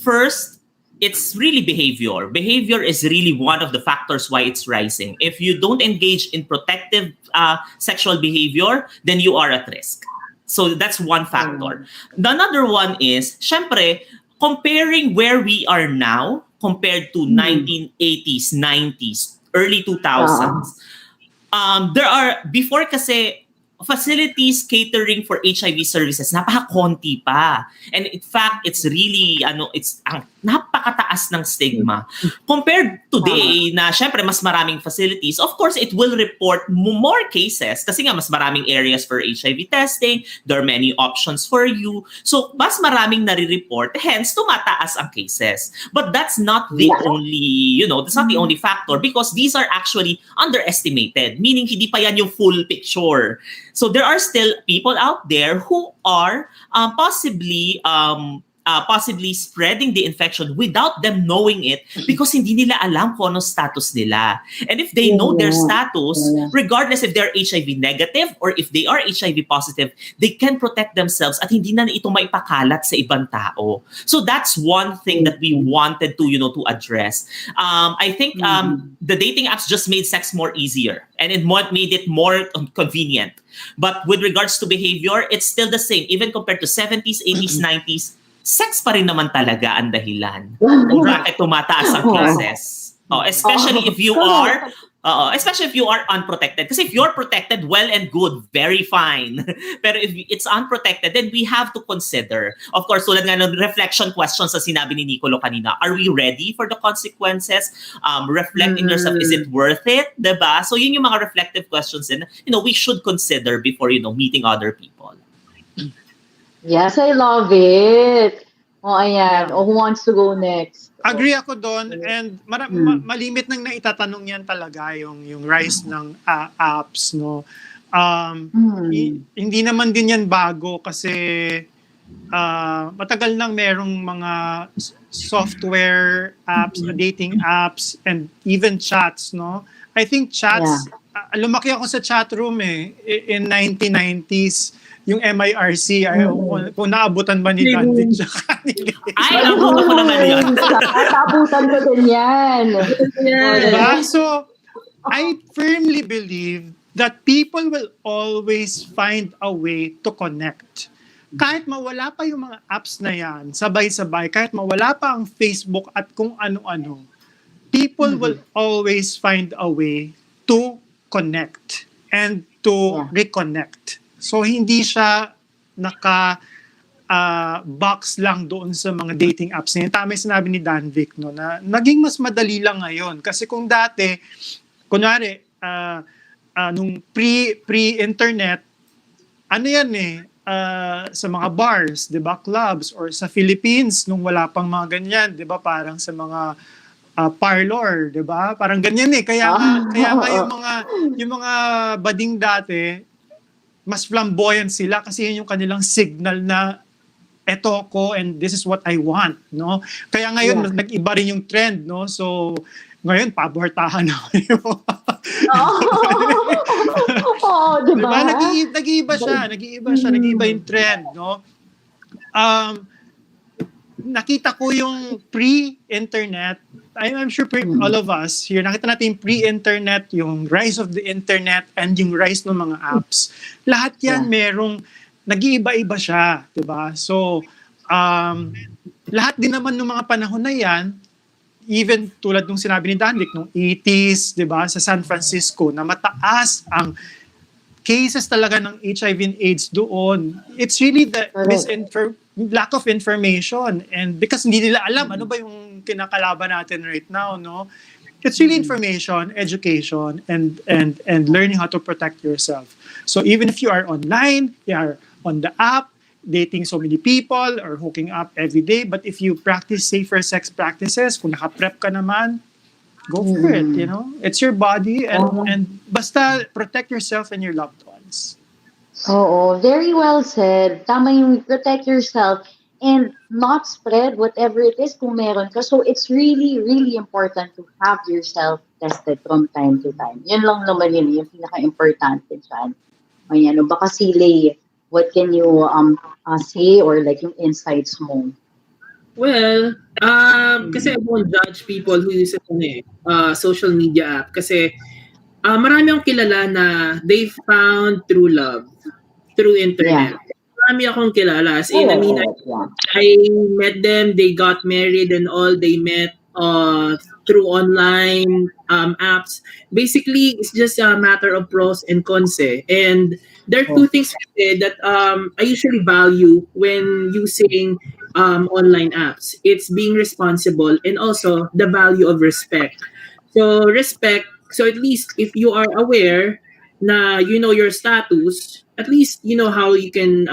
first, it's really behavior. Behavior is really one of the factors why it's rising. If you don't engage in protective sexual behavior, then you are at risk. So that's one factor. The another one is, syempre, comparing where we are now compared to 1980s, 90s, early 2000s, there are, before kasi, facilities catering for HIV services, napaka-konti pa. And in fact, it's really, it's napakataas ng stigma. Compared today, na syempre mas maraming facilities, of course, it will report more cases kasi nga mas maraming areas for HIV testing, there are many options for you. So, mas maraming nare-report, hence, tumataas ang cases. But that's not the only, that's not the only factor because these are actually underestimated, meaning hindi pa yan yung full picture. So there are still people out there who are possibly spreading the infection without them knowing it because hindi nila alam kung ano status nila. And if they know their status, regardless if they're HIV negative or if they are HIV positive, they can protect themselves at hindi na ito maipakalat sa ibang tao. So that's one thing that we wanted to, to address. I think the dating apps just made sex more easier and it made it more convenient. But with regards to behavior, it's still the same. Even compared to 70s, 80s, 90s, sex pa rin naman talaga ang dahilan kung bakit tumataas ang cases. Especially if you are unprotected. Kasi if you're protected, well and good, very fine. Pero if it's unprotected, then we have to consider. Of course, tulad nga ng reflection questions sa sinabi ni Nicolo kanina, are we ready for the consequences? Reflecting yourself, is it worth it? Diba? So yun yung mga reflective questions and we should consider before meeting other people. Yes, I love it. Ayan. Who wants to go next? Agree ako doon and malimit nang naitatanong yan talaga yung rise ng apps, no. Hindi naman din yan bago kasi matagal nang merong mga software apps, dating apps and even chats, no. I think chats, lumaki ako sa chat room in 1990s. Yung MIRC, kung naabutan ba ni Danvik siya kanila. Ay, naabutan ko naman yan. Naabutan ko din yan. Diba? So, I firmly believe that people will always find a way to connect. Kahit mawala pa yung mga apps na yan, sabay-sabay, kahit mawala pa ang Facebook at kung ano-ano, people will always find a way to connect and to reconnect. So, hindi siya box lang doon sa mga dating apps. Tama yung sinabi ni Danvik, no, na naging mas madali lang ngayon. Kasi kung dati, kunwari, nung pre-internet, sa mga bars, 'di ba, clubs, or sa Philippines, nung wala pang mga ganyan, 'di ba, parang sa mga parlor, 'di ba? Parang ganyan Kaya nga yung mga bading dati, mas flamboyant sila kasi yun yung kanilang signal na eto ko and this is what I want, no? Kaya ngayon nag-iba rin yung trend, no? So ngayon pabortahan na yung Oo, di Diba? ba? Nag-iiba siya, nag-iiba yung trend, no? Nakita ko yung pre-internet. I'm sure all of us here, nakita natin yung pre-internet, yung rise of the internet, and yung rise ng mga apps. Lahat yan merong, nag-iiba-iba siya, diba? So, lahat din naman ng mga panahon na yan, even tulad nung sinabi ni Dandic, nung 80s, diba, sa San Francisco, na mataas ang cases talaga ng HIV and AIDS doon. It's really the lack of information, and because hindi nila alam ano ba yung kinakalaban natin right now, no? It's really information, education, and learning how to protect yourself. So even if you are online, you are on the app, dating so many people or hooking up every day, but if you practice safer sex practices, kung naka-prep ka naman, go for it, you know? It's your body, and basta protect yourself and your loved ones. Oo, very well said. Tama yung protect yourself and not spread whatever it is kung meron ka. So it's really, really important to have yourself tested from time to time. Yun lang naman yun, yung pinaka-importante dyan. Ayan, baka Lay, what can you say or like yung insights mo? Well, kasi I won't judge people who use social media app. Kasi marami akong kilala na they found true love through internet. Marami akong kilala. As in, I met them, they got married and all. They met through online apps. Basically, it's just a matter of pros and cons. And there are two things that I usually value when using online apps. It's being responsible and also the value of respect. So respect, so at least if you are aware na you know your status, at least you know how you can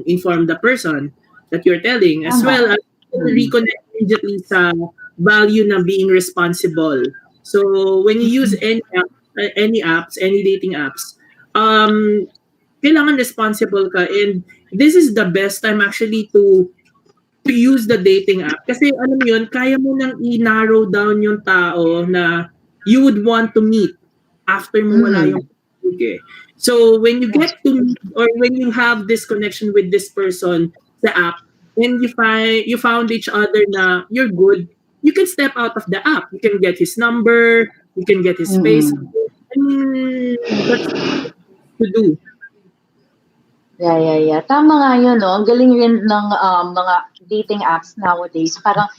inform the person that you're telling, as well as reconnect immediately sa value na being responsible. So when you use any apps, any dating apps, kailangan responsible ka, and this is the best time actually to use the dating app. Kasi alam mo yun, kaya mo nang i-narrow down yung tao na you would want to meet after mo wala yung So when you get to meet, or when you have this connection with this person sa app, and you found each other na you're good, you can step out of the app. You can get his number, you can get his face. That's to do. Yeah. Tama nga yun, no? Ang galing rin ng mga dating apps nowadays. Parang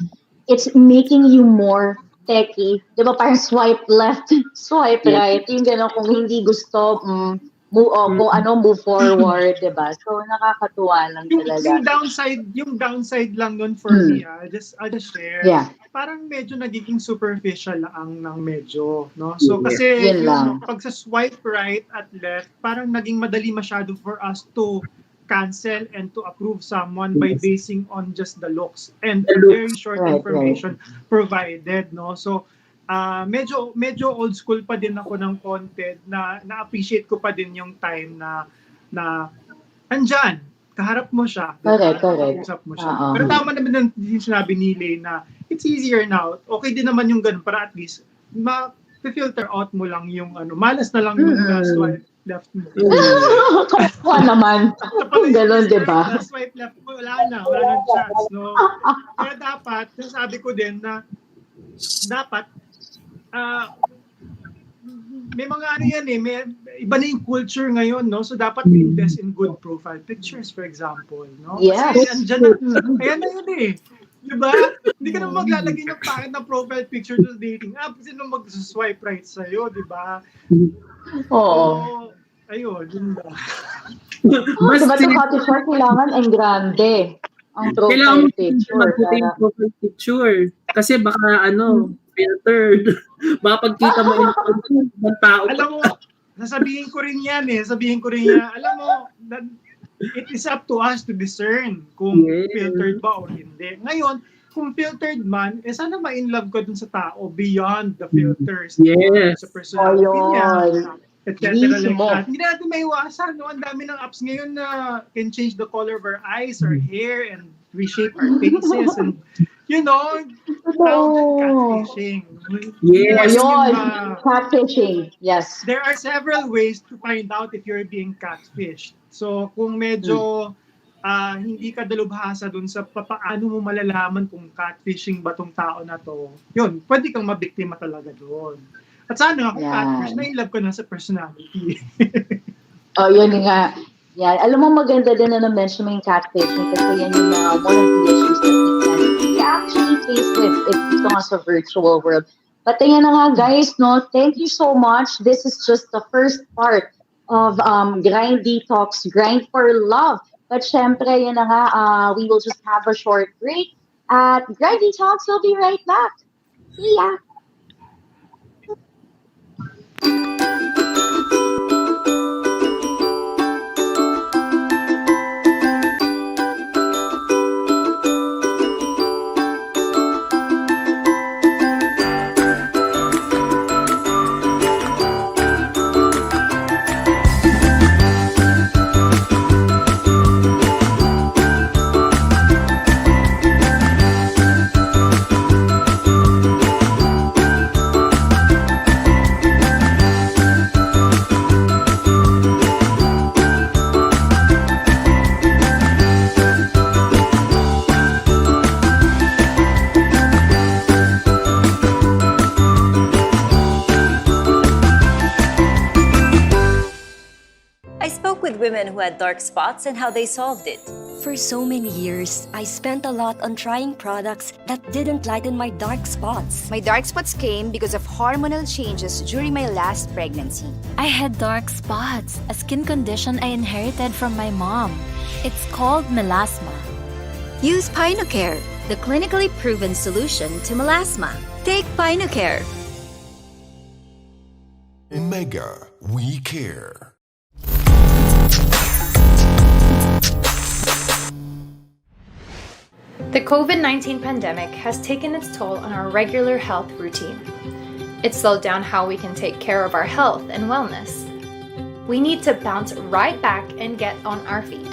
it's making you more techy. Di ba? Parang swipe left, swipe right. Yung gano'n, kung hindi gusto, move forward, di ba? So, nakakatuwa lang talaga. Yung downside lang nun for me, I'll just share. Yeah. Parang medyo nagiging superficial lang ng medyo, no? So, kasi yung pag sa swipe right at left, parang naging madali masyado for us to cancel and to approve someone by basing on just the looks and very short information provided, no? So, medyo old school pa din ako ng content na na-appreciate ko pa din yung time na andyan, kaharap mo siya. Correct. Usap mo siya. Pero tama naman yung sinabi ni Lay na it's easier now. Okay din naman yung ganun para at least ma-filter out mo lang yung malas na lang yung swipe left mo. Kapwa naman. Ganun, di ba? Swipe left mo, wala nang chance, no? Kaya dapat, sabi ko din na dapat may mga may iba na yung culture ngayon, no? So dapat invest in good profile pictures, for example, no? Yes. Kasi andyan na, ayan na yun diba? Hindi ka naman maglalagay ng pangit na profile picture sa dating app kasi nung mag-swipe right sa'yo, diba? Oo. So, ayun, yun ba? Diba sa Spotify kailangan ang grande ang profile picture. Kailangan mo profile picture. Kasi baka filtered. Baka pagkita mo yung tao. Alam mo, sasabihin ko rin yan. Alam mo, it is up to us to discern kung filtered ba o hindi. Ngayon, kung filtered man, sana ma-inlove ka dun sa tao beyond the filters. Yes. Sa personality niya, etc. Like that. Hindi natin maiwasan. No? Ang dami ng apps ngayon na can change the color of our eyes, our hair, and reshape our faces. And, tawag doon Totoo. catfishing. Yes. Ayun, Yung, catfishing. Yes. there are several ways to find out if you're being catfished. So, kung medyo hindi ka dalubhasa dun sa paano mo malalaman kung catfishing ba tong tao na to, yun, pwede kang mabiktima talaga doon. At sana ako catfish, na-inlove ko na sa personality. Oh, yun nga. Yan. Alam mo, maganda din na na-mention mo yung catfishing kasi yan yung one of the issues that we actually face with ito nga sa virtual world. But ayan na nga, guys, no? Thank you so much. This is just the first part of Grind Detox, Grind for Love. But syempre, yan na nga, we will just have a short break at Grind Detox. We'll be right back. See ya! I spoke with women who had dark spots and how they solved it. For so many years, I spent a lot on trying products that didn't lighten my dark spots. My dark spots came because of hormonal changes during my last pregnancy. I had dark spots, a skin condition I inherited from my mom. It's called melasma. Use PinoCare, the clinically proven solution to melasma. Take PinoCare. Mega, we care. The COVID-19 pandemic has taken its toll on our regular health routine. It slowed down how we can take care of our health and wellness. We need to bounce right back and get on our feet.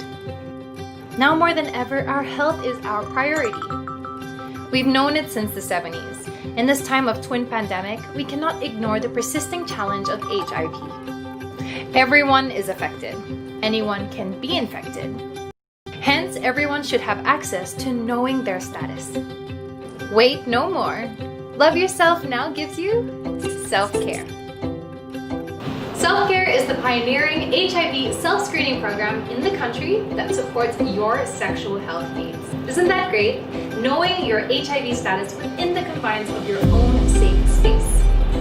Now more than ever, our health is our priority. We've known it since the 70s. In this time of twin pandemic, we cannot ignore the persisting challenge of HIV. Everyone is affected. Anyone can be infected. Hence, everyone should have access to knowing their status. Wait no more. Love Yourself now gives you self-care. Self-Care is the pioneering HIV self-screening program in the country that supports your sexual health needs. Isn't that great? Knowing your HIV status within the confines of your own safe space.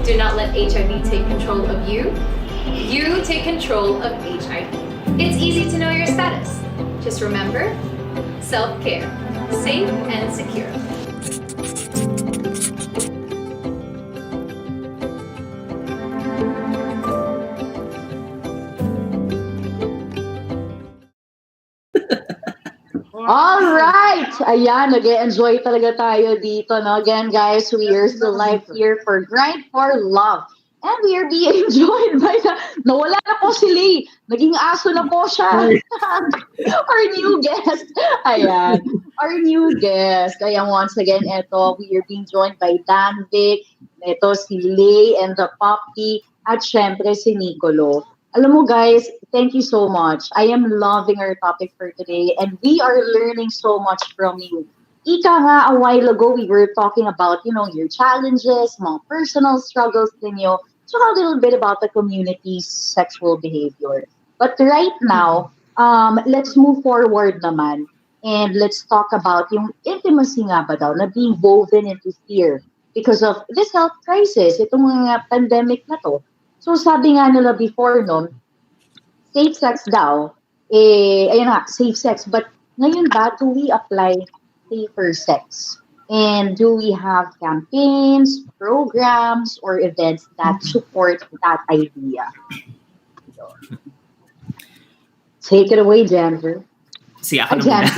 Do not let HIV take control of you. You take control of HIV. It's easy to know your status. Just remember, self-care, safe and secure. All right! Ayan, nag-enjoy talaga tayo dito, no? Again, guys, we are still live here for Grind for Love. And we are being joined by nawala na po si Lee. Naging aso na po siya. Our new guest. Ayan. Our new guest. Ayan, once again, we are being joined by Dan Vic, si Lee and the puppy, at syempre si Nicolo. Alam mo guys, thank you so much. I am loving our topic for today and we are learning so much from you. Ika nga, a while ago, we were talking about, your challenges, mga personal struggles ninyo, so a little bit about the community's sexual behavior. But right now, let's move forward naman and let's talk about yung intimacy nga ba daw na being woven into fear because of this health crisis, itong mga pandemic na to. So sabi nga nila before no, safe sex daw, ayun nga, safe sex. But ngayon ba, do we apply safer sex? And do we have campaigns, programs, or events that support that idea? Take it away, Jennifer. Sige, ako naman.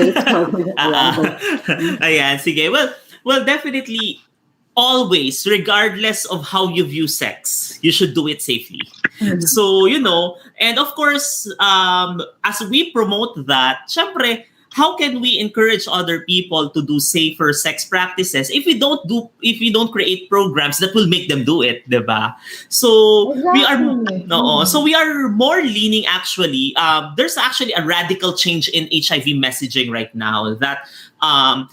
Ayan, sige. Well, definitely, always, regardless of how you view sex, you should do it safely. So, and of course, as we promote that, syempre, how can we encourage other people to do safer sex practices if we don't create programs that will make them do it, diba? So we are no, so we are more leaning actually. There's actually a radical change in HIV messaging right now that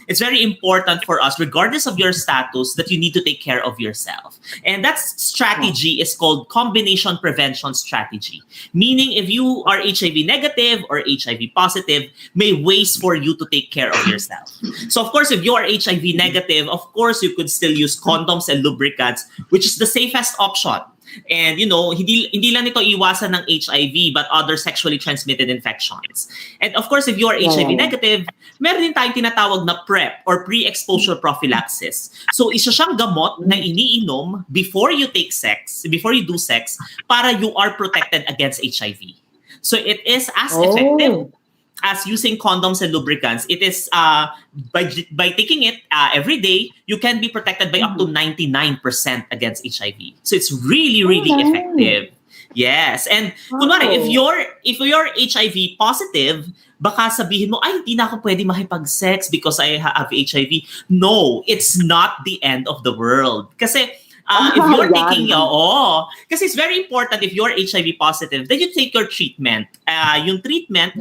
it's very important for us, regardless of your status, that you need to take care of yourself. And that strategy is called combination prevention strategy. Meaning, if you are HIV negative or HIV positive, may ways for you to take care of yourself. So, of course, if you are HIV negative, of course, you could still use condoms and lubricants, which is the safest option. And hindi lang ito iwasan ng HIV but other sexually transmitted infections. And of course, if you are HIV negative, meron din tayong tinatawag na PrEP or pre-exposure prophylaxis. So isa siyang gamot na iniinom before you do sex, para you are protected against HIV. So it is as effective as using condoms and lubricants. It is by taking it every day, you can be protected by up to 99% against HIV. So it's really, really effective. Yes. And kunwari, if you're HIV positive, baka sabihin mo, ay, hindi na ako pwede makipag-sex because I have HIV. No, it's not the end of the world. Kasi if you're taking, kasi it's very important if you're HIV positive, then you take your treatment. Yung treatment,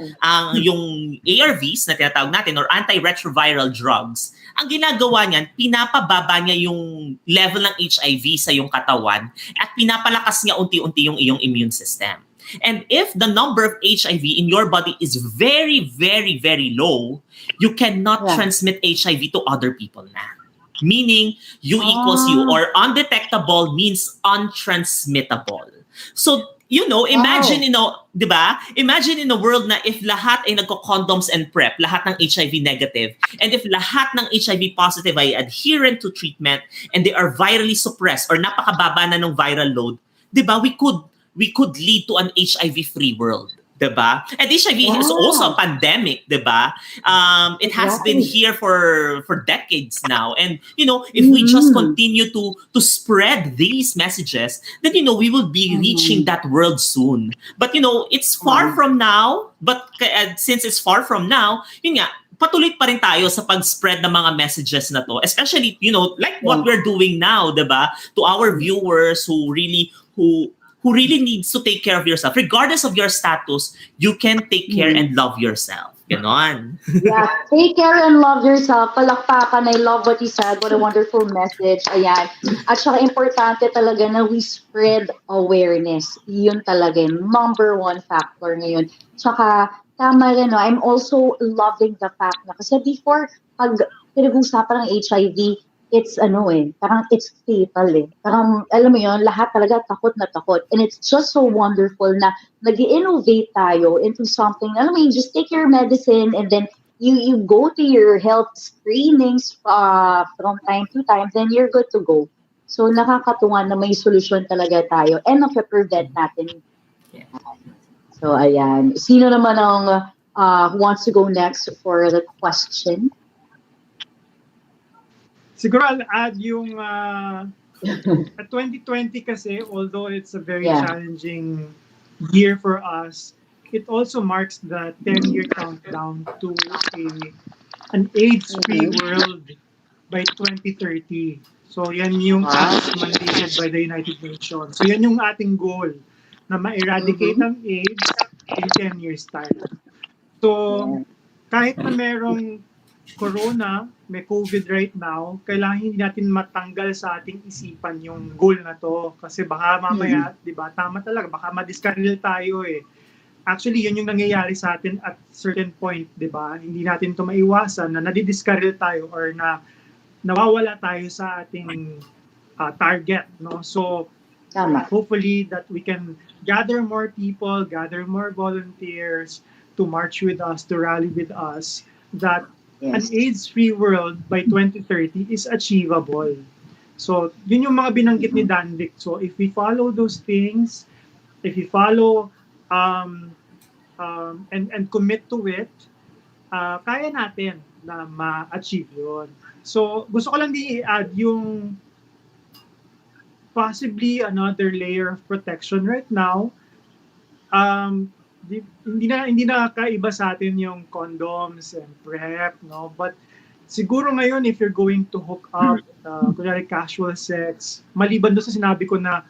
yung ARVs na tinatawag natin or antiretroviral drugs, ang ginagawa niyan, pinapababa niya yung level ng HIV sa iyong katawan at pinapalakas niya unti-unti yung iyong immune system. And if the number of HIV in your body is very, very, very low, you cannot transmit HIV to other people na. Meaning, U equals U, or undetectable means untransmittable. So, imagine, diba? Imagine in a world na if lahat ay nagko-condoms and PrEP, lahat ng HIV negative, and if lahat ng HIV positive ay adherent to treatment, and they are virally suppressed, or napakababa na ng viral load, diba? We could lead to an HIV-free world. Diba? And HIV is also a pandemic, diba? It has been here for decades now. And, if we just continue to spread these messages, then, we will be reaching that world soon. But, it's far from now. But since it's far from now, yun nga, patuloy pa rin tayo sa pag-spread ng mga messages na to. Especially, like what we're doing now, diba? To our viewers who really needs to take care of yourself. Regardless of your status, you can take care and love yourself. Ganon. Yeah, take care and love yourself. Palakpakan, I love what you said. What a wonderful message. Ayan. At saka importante talaga na we spread awareness. Yun talaga yung number one factor ngayon. Tsaka, tama rin, I'm also loving the fact na kasi before, pag pinag-usapan ng HIV, it's parang it's fatal Parang, alam mo yun, lahat talaga takot na takot. And it's just so wonderful na nag-innovate tayo into something, alam mo yun, just take your medicine and then you go to your health screenings from time to time, then you're good to go. So nakakatuwa na may solusyon talaga tayo and na-prevent natin. So ayan. Sino naman ang who wants to go next for the question? Siguro I'll add yung 2020 kasi, although it's a very challenging year for us, it also marks the 10-year countdown to an AIDS-free world by 2030. So yan yung mandated by the United Nations. So yan yung ating goal, na ma-eradicate ang AIDS in 10 years time. So kahit na merong corona, may COVID right now, kailangan hindi natin matanggal sa ating isipan yung goal na to. Kasi baka mamaya, di ba, tama talaga, baka madiscarrel tayo Actually, yun yung nangyayari sa atin at certain point, di ba? Hindi natin to maiwasan na nadidiscarrel tayo or na nawawala tayo sa ating target, no? So, hopefully that we can gather more people, gather more volunteers to march with us, to rally with us, that an AIDS-free world by 2030 is achievable. So, yun yung mga binanggit ni Dan Vic. So, if we follow those things, if we follow and commit to it, kaya natin na ma-achieve yun. So, gusto ko lang i-add yung possibly another layer of protection right now. hindi na kaiba sa atin yung condoms and PrEP, no? But siguro ngayon, if you're going to hook up, kunyari casual sex, maliban doon sa sinabi ko na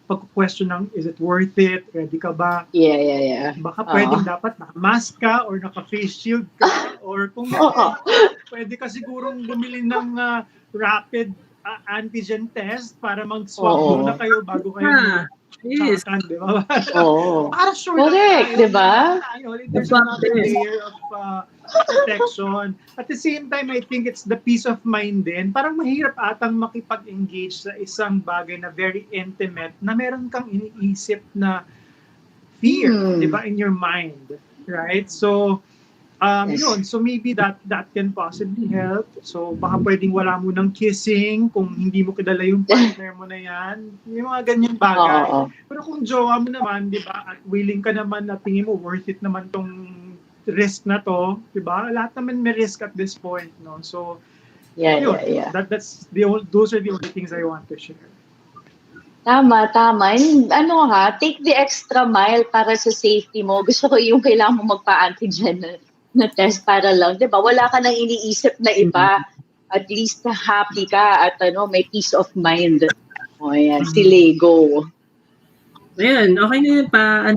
pag-question ng, is it worth it? Ready ka ba? Yeah. Baka pwedeng dapat naka-mask ka or naka-face shield ka or kung pwede ka sigurong bumili ng rapid antigen test para mag-swab muna kayo bago kayo Yes. di ba? Oo. Para sure Correct, di ba? There's another layer of protection. At the same time, I think it's the peace of mind din. Parang mahirap atang makipag-engage sa isang bagay na very intimate na meron kang iniisip na fear, di ba, in your mind. Right? So, yun. So maybe that can possibly help. So baka pwedeng wala mo ng kissing kung hindi mo kilala yung partner mo na yan. Yung mga ganyan bagay. Pero kung jowa mo naman, di ba, at willing ka naman na tingin mo worth it naman tong risk na to, di ba? Lahat naman may risk at this point, no? So, yeah. Those are the only things I want to share. Tama. And take the extra mile para sa safety mo. Gusto ko yung kailangan mo magpa-antigen na test para lang, di ba? Wala ka nang iniisip na iba. At least happy ka at may peace of mind. O yan, si Lego. Ayan, okay na yun pa,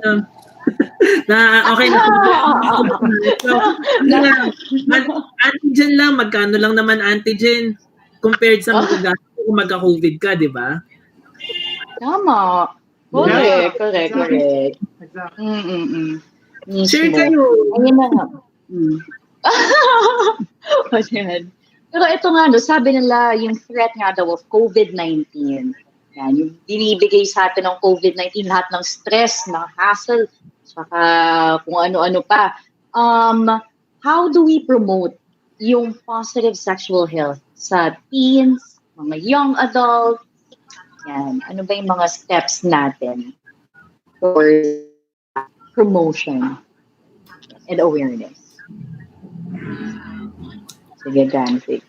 okay na. So, antigen lang, magkano lang naman antigen compared sa magagastos kung magka-COVID ka, di ba? Tama. Correct. Exactly. Share kayo. Ayun na nga. Pero ito nga, sabi nila, yung threat nga daw of COVID-19, yan, yung binibigay sa atin ng COVID-19, lahat ng stress, ng hassle, saka kung ano-ano pa. How do we promote yung positive sexual health sa teens, mga young adults? Yan, ano ba yung mga steps natin for promotion and awareness? Sige, Jancy.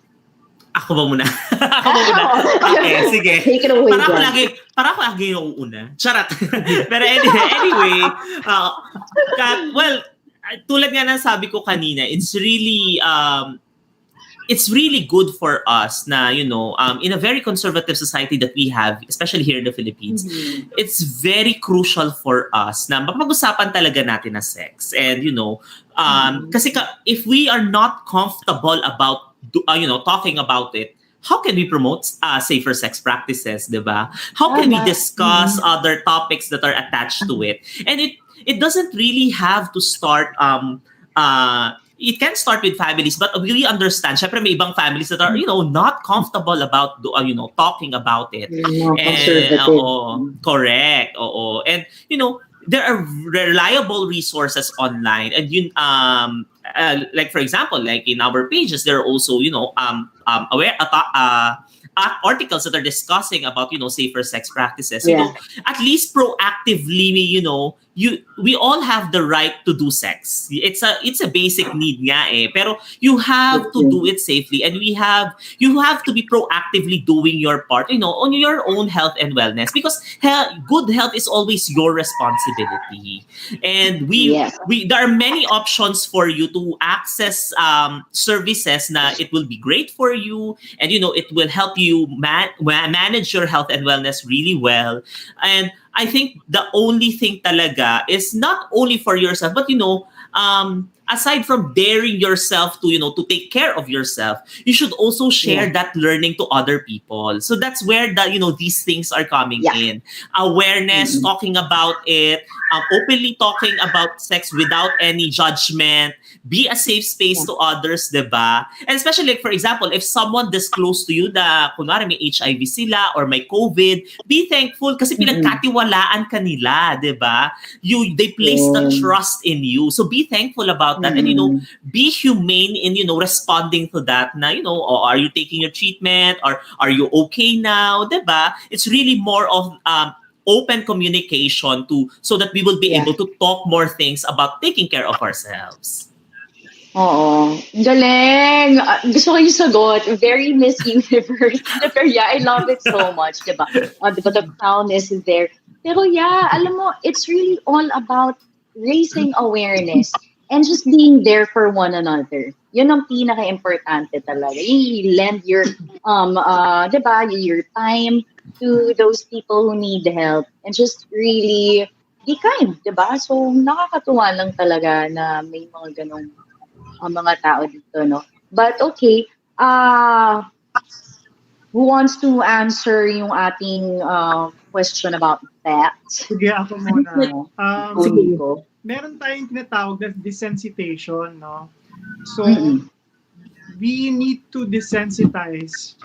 Ako ba muna? Okay, sige. Take it away, para ako lagi yung una. Charot. Pero anyway, tulad nga ng sabi ko kanina, it's really good for us na, in a very conservative society that we have, especially here in the Philippines, it's very crucial for us na mapag-usapan talaga natin na sex. And, kasi if we are not comfortable about, talking about it, how can we promote safer sex practices, diba? How can we discuss other topics that are attached to it? And it doesn't really have to start, it can start with families, but we really understand, syempre may ibang families that are, not comfortable about, talking about it. And, correct. And, there are reliable resources online. And like for example, like in our pages, there are also, articles that are discussing about, safer sex practices. At least proactively, we all have the right to do sex. It's a basic need nga eh. Pero you have to do it safely, and you have to be proactively doing your part, on your own health and wellness, because good health is always your responsibility. And there are many options for you to access services na it will be great for you, and it will help you manage your health and wellness really well. And I think the only thing talaga is not only for yourself, but aside from daring yourself to take care of yourself, you should also share that learning to other people. So that's where these things are coming in. Awareness, talking about it, openly talking about sex without any judgment, be a safe space to others, diba? And especially, like, for example, if someone disclosed to you na kunwari may HIV sila or may COVID, be thankful kasi pinagkatiwalaan ka nila, diba? They place the trust in you. So be thankful about that, and be humane in responding to that. Na are you taking your treatment, or are you okay now, diba? It's really more of open communication so that we will be able to talk more things about taking care of ourselves. Oo. Galing. Gusto ko yung sagot. Very Miss Universe. Pero I love it so much, diba? Diba the crown is there. Pero alam mo, it's really all about raising awareness and just being there for one another. Yun ang pinaka-importante talaga. You lend your, 'di ba, your time to those people who need help and just really be kind, 'di ba? So, nakakatuwa lang talaga na may mga ganong mga tao dito, no? But okay, who wants to answer yung ating question about that? Sige, ako muna. Sige ko. Meron tayong tinatawag na desensitization, no? So, we need to desensitize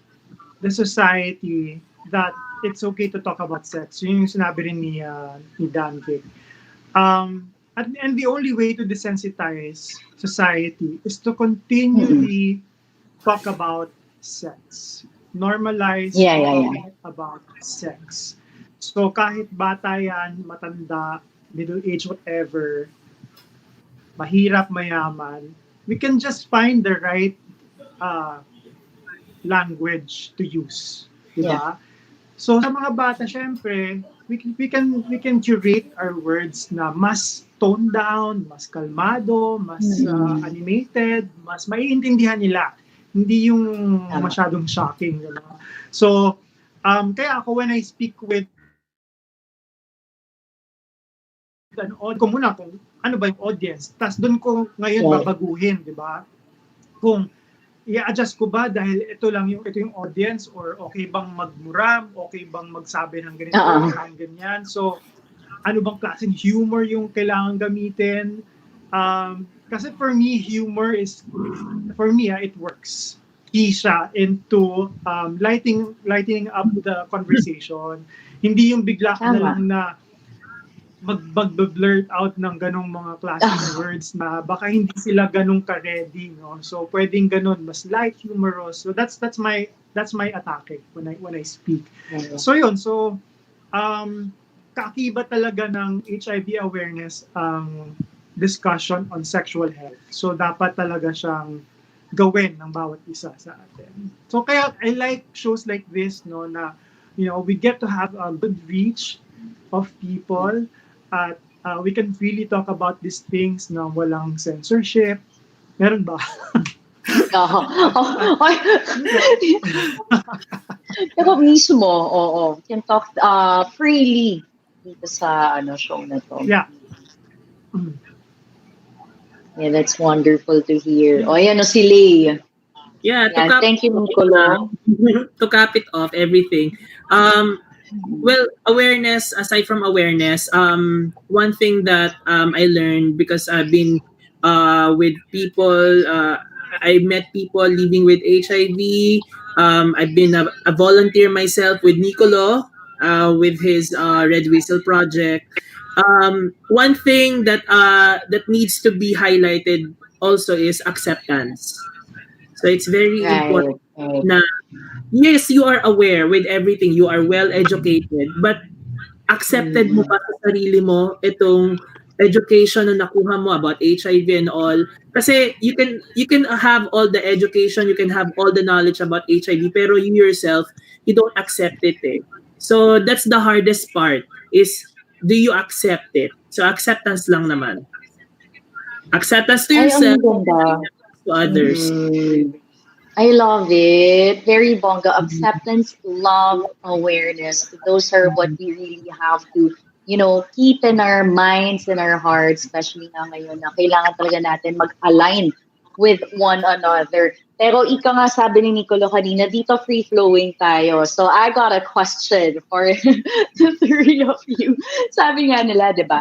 the society that it's okay to talk about sex. Yun yung sinabi rin ni Dante. And the only way to desensitize society is to continually talk about sex. Normalize talking about sex. So kahit bata yan, matanda, middle age, whatever, mahirap, mayaman, we can just find the right language to use. Diba? So sa mga bata, syempre, we can curate our words na mas toned down, mas kalmado, mas animated, mas maiintindihan nila. Hindi yung masyadong shocking. Diba? So, kaya ako when I speak with ko muna kung ano ba yung audience. Tapos doon ko ngayon babaguhin, di ba? Kung i-adjust ko ba dahil ito yung audience or okay bang magmura, okay bang magsabi ng ganito, ng ganyan. So, ano bang klaseng humor yung kailangan gamitin? Kasi for me, humor is, it works. Key siya into lightening up the conversation. Hindi yung bigla ka na lang na mag-blurt out ng ganong mga klaseng words na baka hindi sila ganong ka-ready, no? So pwedeng ganon, mas light, humorous. So that's my atake when I speak. So yun, so kaakibat talaga ng HIV awareness ang discussion on sexual health. So dapat talaga siyang gawin ng bawat isa sa atin. So kaya I like shows like this, no, na we get to have a good reach of people at we can really talk about these things na walang censorship. Meron ba? Pero mismo, can talk freely dito sa show na to. Yeah. Yeah, that's wonderful to hear. Ayan si Lay. Yeah, thank you, Nicolo. To cap it off, everything. Well, awareness, aside from awareness, one thing that I learned because I've been with people, I met people living with HIV. I've been a volunteer myself with Nicolo, with his Red Whistle project. One thing that needs to be highlighted also is acceptance. So it's very important na yes, you are aware with everything, you are well educated, but accepted mo ba sa sarili mo itong education na nakuha mo about HIV and all? Kasi you can have all the education, you can have all the knowledge about HIV, pero you yourself, you don't accept it. So that's the hardest part is, do you accept it? So acceptance lang naman. Acceptance to yourself, to others. I love it. Very bongga. Acceptance, love, awareness. Those are what we really have to, keep in our minds and our hearts, especially na ngayon na kailangan talaga natin mag-align with one another. Pero ika nga sabi ni Nicolo kanina, dito free-flowing tayo. So I got a question for the three of you. Sabi nga nila, di ba,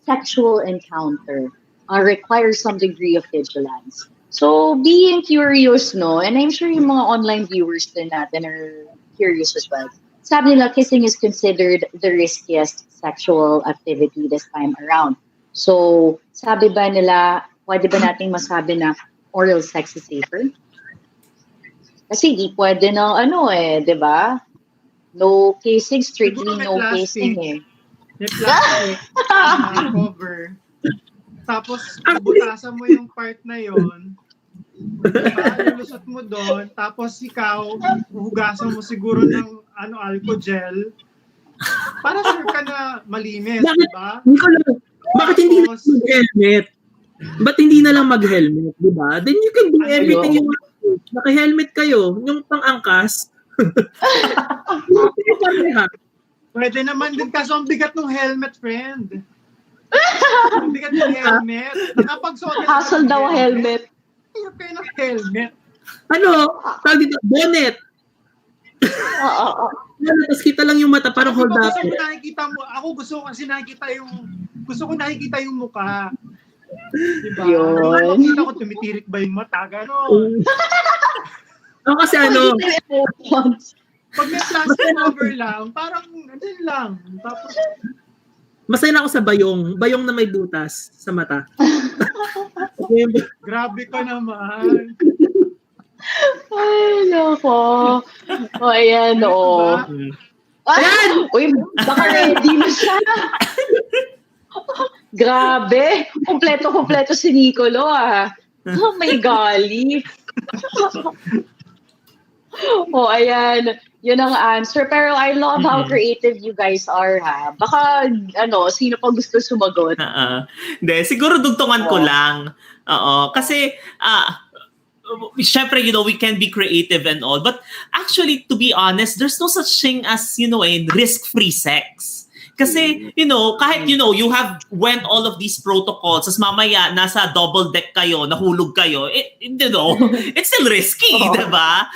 sexual encounter requires some degree of vigilance. So being curious, no, and I'm sure yung mga online viewers din natin are curious as well. Sabi nila, kissing is considered the riskiest sexual activity this time around. So sabi ba nila, pwede ba nating masabi na oral sex is safer? Kasi di pwede na di ba? No kissing, strictly no kissing eh. May plastic cover. Tapos, butasan mo yung part na yon, lulusot mo doon, tapos ikaw, hugasan mo siguro ng alcohol gel, para sure ka na malinis, di ba? Bakit hindi na mag-helmet? Ba't hindi na lang mag-helmet, di ba? Then you can do everything you want to. Naka-helmet kayo, yung pang-angkas. Pwede naman din, kaso ang bigat ng helmet, friend. Ang bigat ng helmet. Hassle daw helmet. Hirap kayo ng helmet. Ano? Tawag dito, bonnet. Tapos kita lang yung mata, parang hold up. Gusto ko nakikita mo, ako gusto ko nakikita yung mukha. Diba? Yun. Nakikita ko tumitirik ba yung mata, gano'n. Kasi ano, pag may plastic cover lang, parang andun lang. Tapos, masaya ako sa bayong na may butas sa mata. grabe ka naman. Ay, nako. O, ayan, o. Ayan! Uy, baka ready na siya. Grabe. Kompleto si Nicolo, ah. Oh, may gali. O, ayan. Yun ang answer. Pero I love how creative you guys are, ha? Baka, sino pa gusto sumagot? Hindi, siguro dugtungan ko lang. Kasi, syempre, we can be creative and all. But actually, to be honest, there's no such thing as, a risk-free sex. Kasi, kahit, you have went all of these protocols, as mamaya, nasa double deck kayo, nahulog kayo, it's still risky, diba?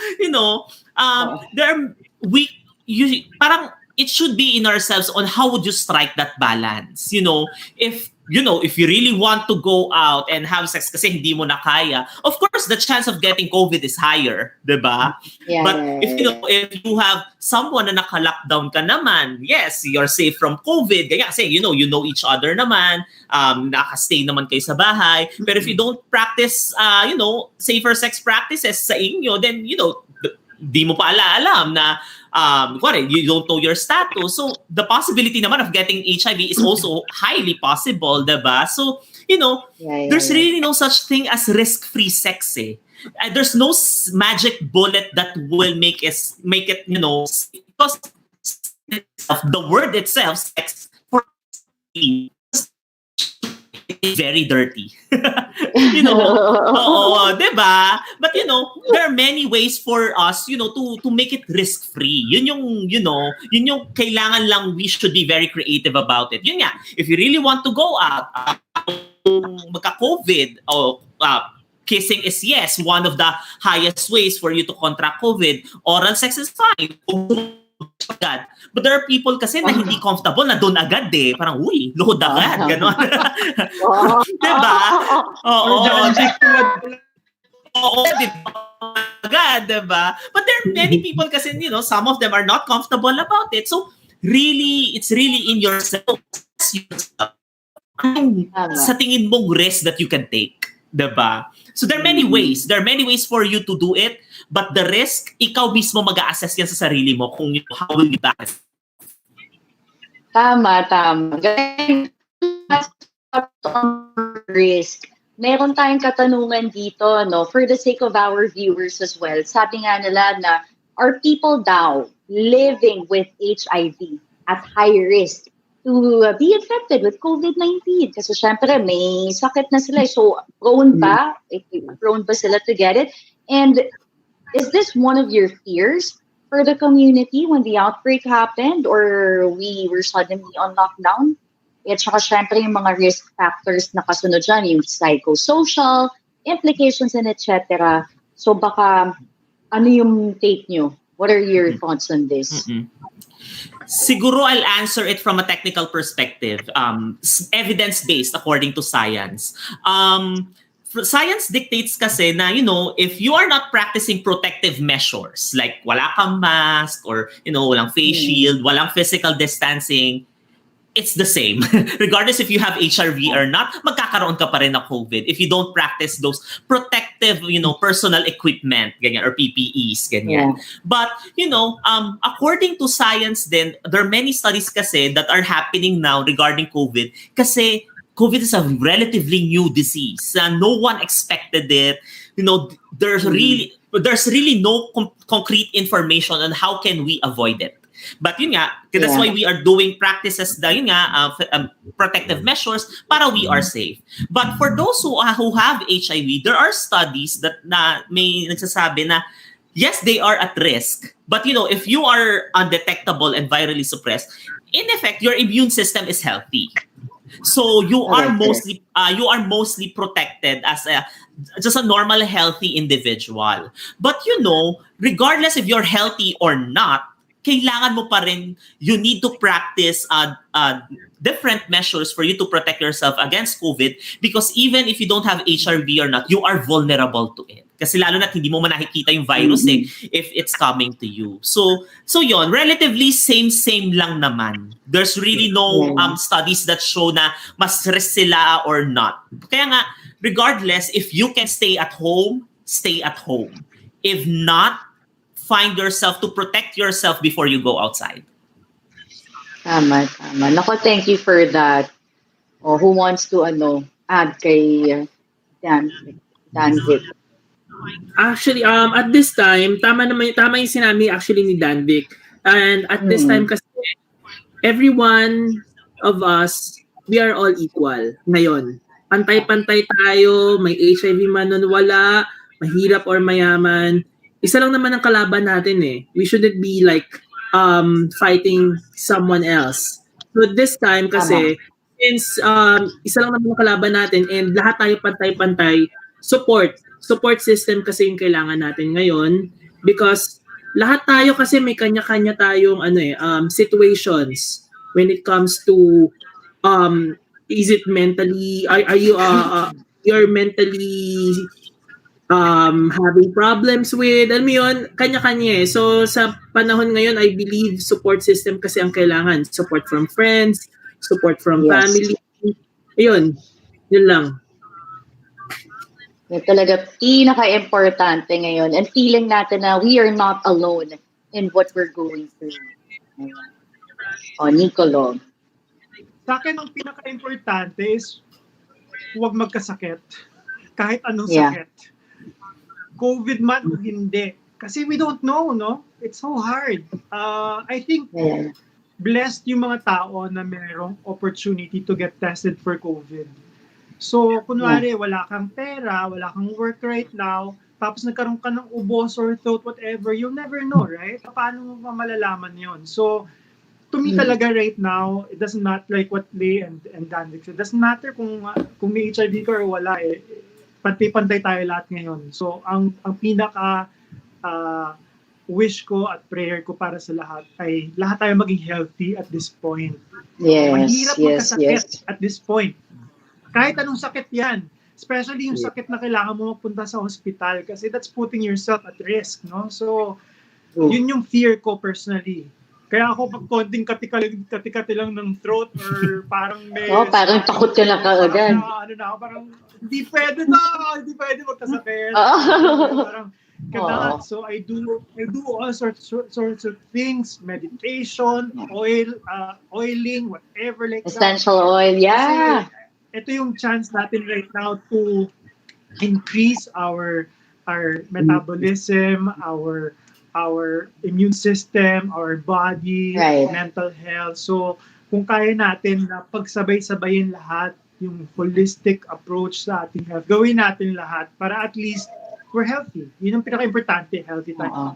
Parang, it should be in ourselves on how would you strike that balance. If you really want to go out and have sex kasi hindi mo na kaya, of course, the chance of getting COVID is higher, diba? Yeah, but if you have someone na naka-lockdown ka naman, yes, you're safe from COVID. Kaya kasi, you know each other naman, nakastay naman kayo sa bahay. Pero if you don't practice, safer sex practices sa inyo, then, di mo pa alam na you don't know your status. So, the possibility naman of getting HIV is also highly possible, diba? So, there's really no such thing as risk-free sex, eh. There's no magic bullet that will make it, because the word itself, sex, for is very dirty. Diba? But there are many ways for us, to make it risk-free. Yun yung kailangan lang we should be very creative about it. Yun nga, if you really want to go out, magka-COVID, kissing is yes, one of the highest ways for you to contract COVID. Oral sex is fine. Agad. But there are people kasi na hindi comfortable na doon agad eh. Parang, luhod agad. Ganon. Diba? Diba? Agad, diba? But there are many people kasi, some of them are not comfortable about it. So, really, it's really in yourself. Sa tingin mong risk that you can take. Diba? So, there are many ways. There are many ways for you to do it. But the risk, ikaw mismo mag-a-assess yan sa sarili mo kung how will you balance. Tama. Risk. Meron tayong katanungan dito, for the sake of our viewers as well. Sabi nga nila na, are people now living with HIV at high risk to be infected with COVID-19? Kasi syempre, may sakit na sila. So, prone ba sila to get it? And is this one of your fears for the community when the outbreak happened or we were suddenly on lockdown? At saka syempre yung mga risk factors na kasunod dyan, yung psychosocial implications and etc. So baka, ano yung take nyo? What are your thoughts on this? Siguro I'll answer it from a technical perspective, evidence-based according to science. Science dictates kasi na, if you are not practicing protective measures, like wala kang mask or, walang face shield, walang physical distancing, it's the same. Regardless if you have HRV or not, magkakaroon ka pa rin ng COVID if you don't practice those protective, personal equipment, ganyan, or PPEs, ganyan. Yeah. But, according to science then, there are many studies kasi that are happening now regarding COVID kasi COVID is a relatively new disease. No one expected it. There's really no concrete information on how can we avoid it. But yun nga, that's why we are doing practices na yun nga, protective measures para we are safe. But for those who have HIV, there are studies that na may nagsasabi na yes, they are at risk. But if you are undetectable and virally suppressed, in effect, your immune system is healthy. So you are mostly protected as just a normal healthy individual. But regardless if you're healthy or not, kailangan mo pa rin, you need to practice different measures for you to protect yourself against COVID, because even if you don't have HIV or not, you are vulnerable to it. Kasi lalo na hindi mo man nakikita yung virus if it's coming to you. So yon, relatively same lang naman. There's really no studies that show na mas risk sila or not. Kaya nga, regardless, if you can stay at home, stay at home. If not, find yourself to protect yourself before you go outside. Tama. Nako, thank you for that. Who wants to add kay Danvic? Actually, at this time, tama yung sinabi actually ni Danvic. And at this time kasi, everyone of us, we are all equal ngayon. Pantay-pantay tayo, may HIV man nun wala, mahirap or mayaman. Isa lang naman ang kalaban natin eh. We shouldn't be like fighting someone else. So this time kasi, since isa lang naman ang kalaban natin and lahat tayo pantay-pantay, support system kasi yung kailangan natin ngayon, because lahat tayo kasi may kanya-kanya tayong situations when it comes to is it mentally are you you're mentally having problems with, alam mo yun, kanya-kanya eh. So sa panahon ngayon, I believe support system kasi ang kailangan. Support from friends, support from family. Ayun, yun lang. Yung talaga pinaka-importante ngayon, and feeling natin na we are not alone in what we're going through. Nicolo. Sa akin, ang pinaka-importante is huwag magkasakit. Kahit anong sakit. COVID man o hindi. Kasi we don't know, no? It's so hard. I think blessed yung mga tao na mayroong opportunity to get tested for COVID. So, kunwari, wala kang pera, wala kang work right now, tapos nagkaroon ka ng ubo, sore throat, whatever, you'll never know, right? Paano mo malalaman yon? So, to me talaga right now, it doesn't matter like what Lay and Danvic said. It doesn't matter kung may HIV ka or wala eh. Pantay-pantay tayo lahat ngayon. So, ang pinaka wish ko at prayer ko para sa lahat ay lahat tayo maging healthy at this point. Mahirap magkasakit at this point. Kahit anong sakit yan. Especially yung sakit na kailangan mo magpunta sa hospital kasi that's putting yourself at risk, no? So, yun yung fear ko personally. Kaya ako pag konting katikati lang ng throat or parang may... parang takot ka na kaagad. Parang hindi pwede magkasakit. Parang cannot. So I do all sorts of things, meditation, oiling, whatever like essential oil, Kasi, ito yung chance natin right now to increase our metabolism, our immune system, our body, mental health. So, kung kaya natin na pagsabay-sabayin lahat, yung holistic approach sa ating health, gawin natin lahat para at least we're healthy. Yun ang pinaka-importante, healthy tayo.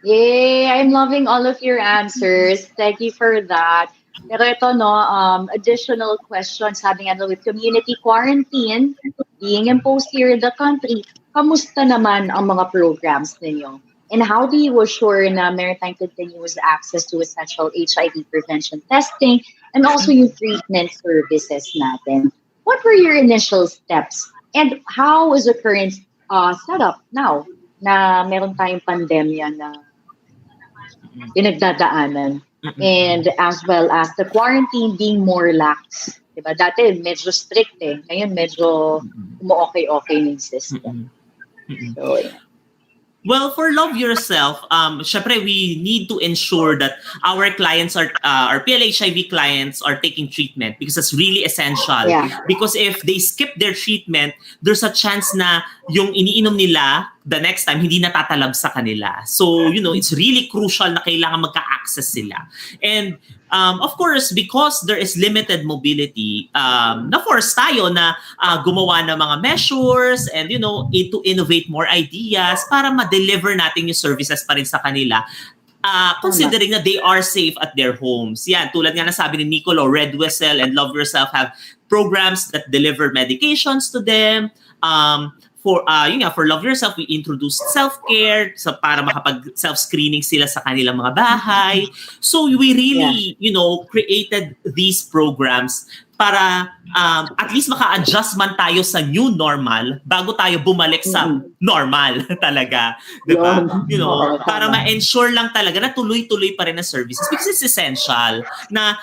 Yay! I'm loving all of your answers. Thank you for that. Pero ito, additional questions, sabi nga with community quarantine being imposed here in the country, kamusta naman ang mga programs ninyo? And how do you assure na meron tayong continuous access to essential HIV prevention testing and also yung treatment services natin? What were your initial steps? And how is the current setup now na meron tayong pandemya na pinagdadaanan? And as well as the quarantine being more lax. Diba? Dati medyo strict eh. Ngayon medyo umo-okay-okay yung system. So, Well, for Love Yourself, syempre we need to ensure that our clients our PLHIV clients are taking treatment because it's really essential. Because if they skip their treatment, there's a chance na yung iniinom nila the next time, hindi natatalab sa kanila. So, it's really crucial na kailangan magka-access sila. And, of course, because there is limited mobility, na-force tayo na gumawa ng mga measures and, to innovate more ideas para ma-deliver natin yung services pa rin sa kanila. Considering na they are safe at their homes. Yan, tulad nga na sabi ni Nicolo, Red Whistle and Love Yourself have programs that deliver medications to them. For Love Yourself, we introduced self-care para makapag self-screening sila sa kanilang mga bahay. So we really, created these programs para at least maka-adjust man tayo sa new normal bago tayo bumalik sa normal talaga. Diba? Para ma-ensure lang talaga na tuloy-tuloy pa rin ang services because it's essential na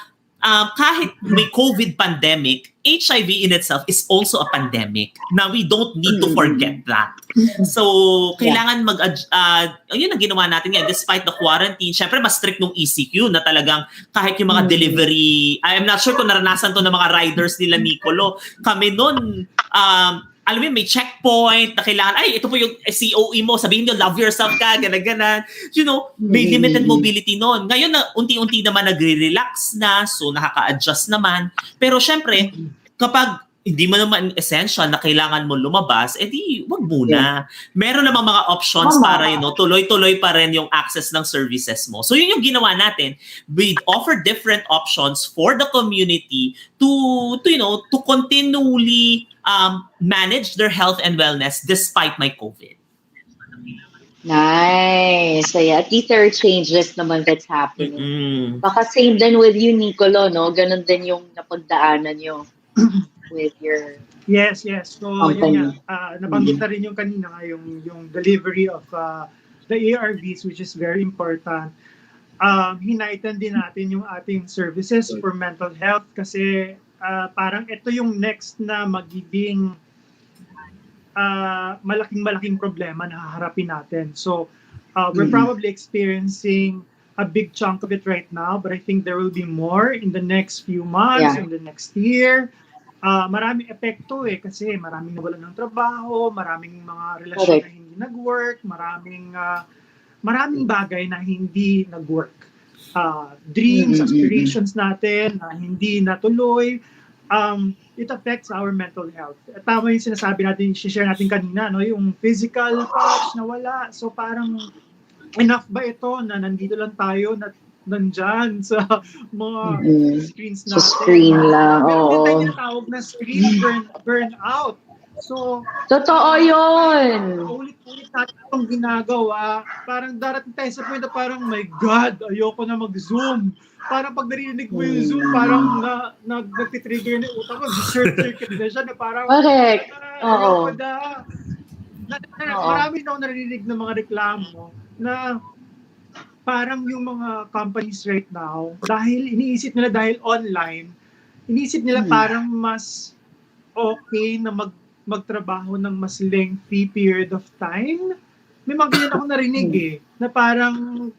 kahit may COVID pandemic, HIV in itself is also a pandemic. Now, we don't need to forget that. So, kailangan yun ang ginawa natin ngayon. Despite the quarantine, syempre mas strict nung ECQ na talagang kahit yung mga delivery, I'm not sure kung naranasan to ng mga riders nila, Nicolo. Kami nun, alam mo, may checkpoint na kailangan, ito po yung COE mo, sabihin nyo, love yourself ka, gana-ganan. May limited mobility noon. Ngayon, unti-unti naman nagre-relax na, so nakaka-adjust naman. Pero syempre, kapag hindi mo naman essential na kailangan mo lumabas, edi wag muna. Meron namang mga options para tuloy-tuloy pa rin yung access ng services mo. So yun yung ginawa natin. We offer different options for the community to continually manage their health and wellness despite my COVID. Nice. So yeah, at least there are changes naman that's happening. Baka same din with you, Nicolo, no? Ganon din yung napagdaanan nyo with your Yes. So, company. nabanggit na rin yung kanina nga, yung delivery of the ARVs, which is very important. Hinaitan din natin yung ating services for mental health kasi parang ito yung next na magiging malaking problema na haharapin natin. So, we're probably experiencing a big chunk of it right now, but I think there will be more in the next few months, in the next year. Maraming epekto kasi maraming nawalan ng trabaho, maraming mga relasyon na hindi nag-work, maraming bagay na hindi nag-work. Dreams, aspirations natin na hindi natuloy, it affects our mental health. At tama yung sinasabi natin, share natin kanina, no? Yung physical touch na wala. So parang enough ba ito na nandito lang tayo na nandyan sa mga screens natin? Sa screen lang, Meron din tayo tawag na screen burnout. So, totoo yun. Ulit-ulit natin itong ginagawa. Parang darating tayo sa point na parang, my God, ayoko na mag-Zoom. Parang pag narinig mo yung Zoom, parang nag-trigger na yung utak ko. Circuit na siya na parang, correct. ayoko na. Marami na ako narinig ng mga reklamo na parang yung mga companies right now, dahil iniisip nila dahil online, iniisip nila parang mas okay na magtrabaho ng mas lengthy period of time. May mga ganyan ako narinig na parang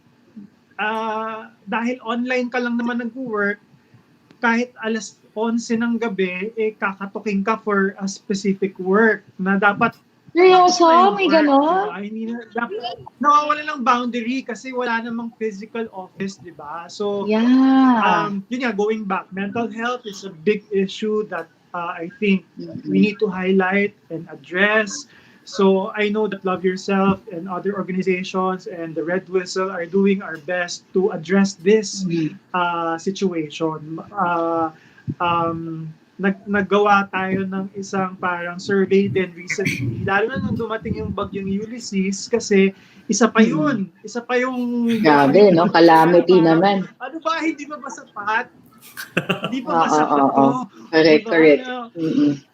dahil online ka lang naman nag-work, kahit alas 11 ng gabi, kakatukin ka for a specific work na dapat seryoso? May gano'n? Nawawala ng boundary kasi wala namang physical office, di ba? So, yun nga, going back, mental health is a big issue that I think we need to highlight and address. So, I know that Love Yourself and other organizations and the Red Whistle are doing our best to address this situation. Naggawa tayo ng isang parang survey din recently, lalo na nung dumating yung bagyong Ulysses kasi isa pa yung grabe, no? Calamity naman. Ano ba, hindi ba sapat? Hindi ba sapat to? Correct.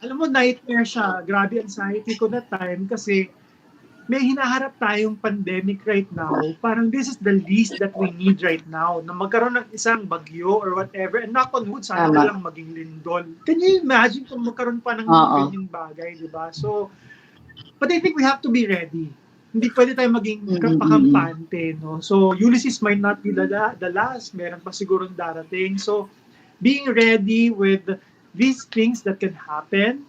Alam mo, nightmare siya. Grabe anxiety ko that time kasi may hinaharap tayong pandemic right now. Parang this is the least that we need right now. Na magkaroon ng isang bagyo or whatever. And knock on wood, sana lang maging lindol. Can you imagine kung magkaroon pa ng ganyang bagay, di ba? So, but I think we have to be ready. Hindi pwede tayo maging pakampante, no? So, Ulysses might not be the last. Meron pa siguro darating. So, being ready with these things that can happen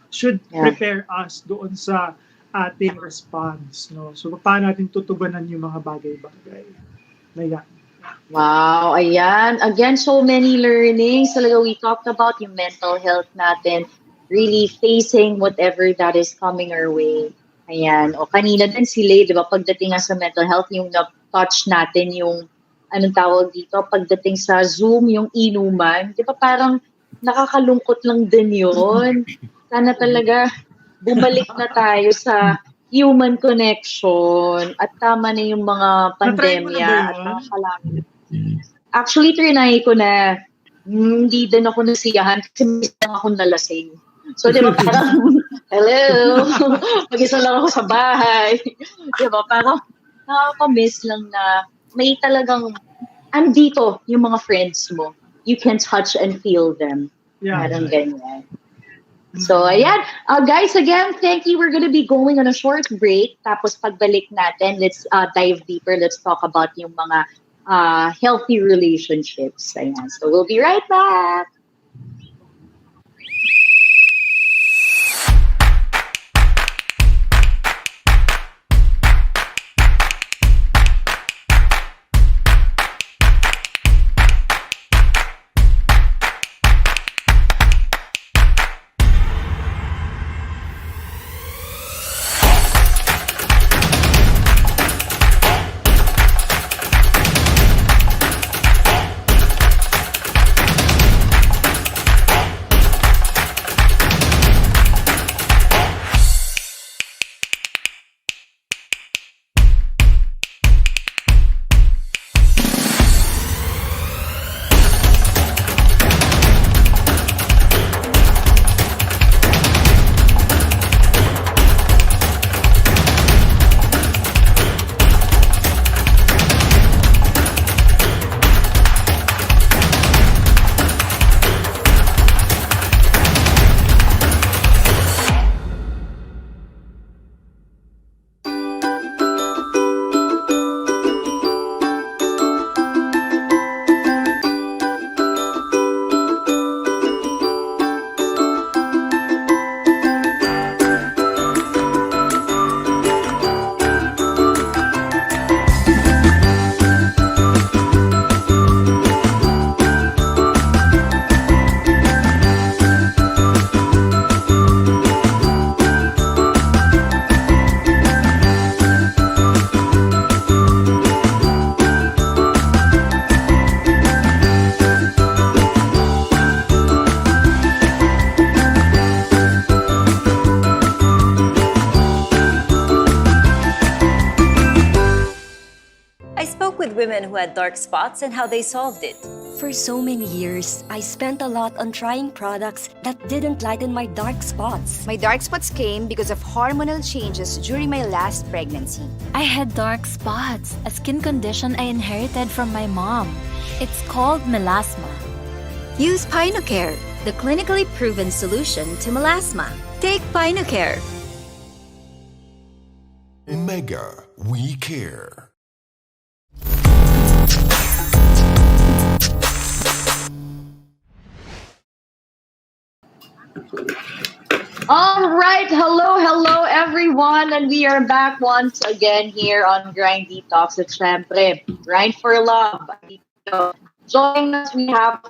should prepare us doon sa ating response, no? So, paano natin tutugunan yung mga bagay-bagay na yan. Wow, ayan. Again, so many learnings. Talaga, we talked about yung mental health natin, really facing whatever that is coming our way. Ayan. O kanina din si Lay, di ba, pagdating nga sa mental health, yung na-touch natin yung, anong tawag dito, pagdating sa Zoom, yung inuman, di ba parang nakakalungkot lang din yun. Sana talaga bumalik na tayo sa human connection at tama na yung mga pandemya at nakakalangit. Actually, trinay ko na hindi din ako nasiyahan kasi miss lang akong nalasing. So, di ba parang, hello, mag-isa lang ako sa bahay. Di ba parang nakaka-miss lang na may talagang andito yung mga friends mo. You can touch and feel them. Yeah. Parang ganyan. So, ayan. Guys, again, thank you. We're gonna be going on a short break. Tapos pagbalik natin, let's dive deeper. Let's talk about yung mga healthy relationships. Ayan. So, we'll be right back. With women who had dark spots and how they solved it. For so many years, I spent a lot on trying products that didn't lighten my dark spots. My dark spots came because of hormonal changes during my last pregnancy. I had dark spots, a skin condition I inherited from my mom. It's called melasma. Use PinoCare, the clinically proven solution to melasma. Take PinoCare. Mega, we care. All right, hello everyone, and we are back once again here on Grind Detox at syempre, Grind for Love. Joining us, we have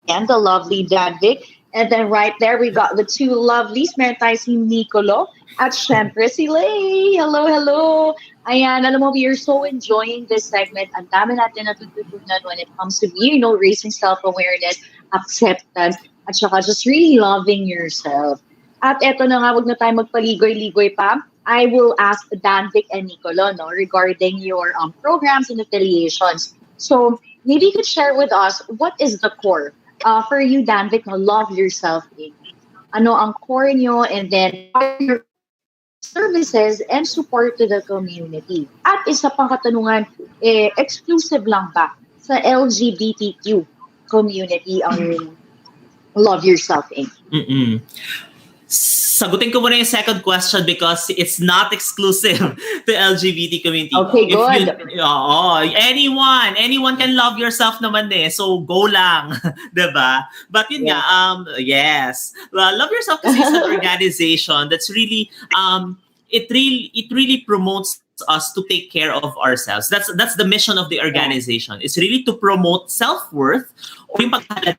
and the lovely Danvic, and then right there we got the two lovelies, meron tayo si Nicolo at syempre si Lay. Hello. Ayan, alam mo, we are so enjoying this segment. Ang dami natin natututunan when it comes to, raising self-awareness, acceptance, at saka just really loving yourself. At eto na nga, wag na tayo magpaligoy-ligoy pa. I will ask Danvic and Nicolo regarding your programs and affiliations. So maybe you could share with us, what is the core? For you, Danvic, love yourself. Ano ang core nyo, and then what are your services and support to the community? At isa pang katanungan, exclusive lang ba sa LGBTQ community ang Love Yourself Inc.? Sagutin ko muna yung second question because it's not exclusive to LGBT community. Okay, good. Anyone can love yourself naman eh. So go lang, 'di ba? But yun nga, yes. Well, Love Yourself kasi is an organization that's really it really promotes us to take care of ourselves. That's the mission of the organization. It's really to promote self-worth o yung pagkahalaga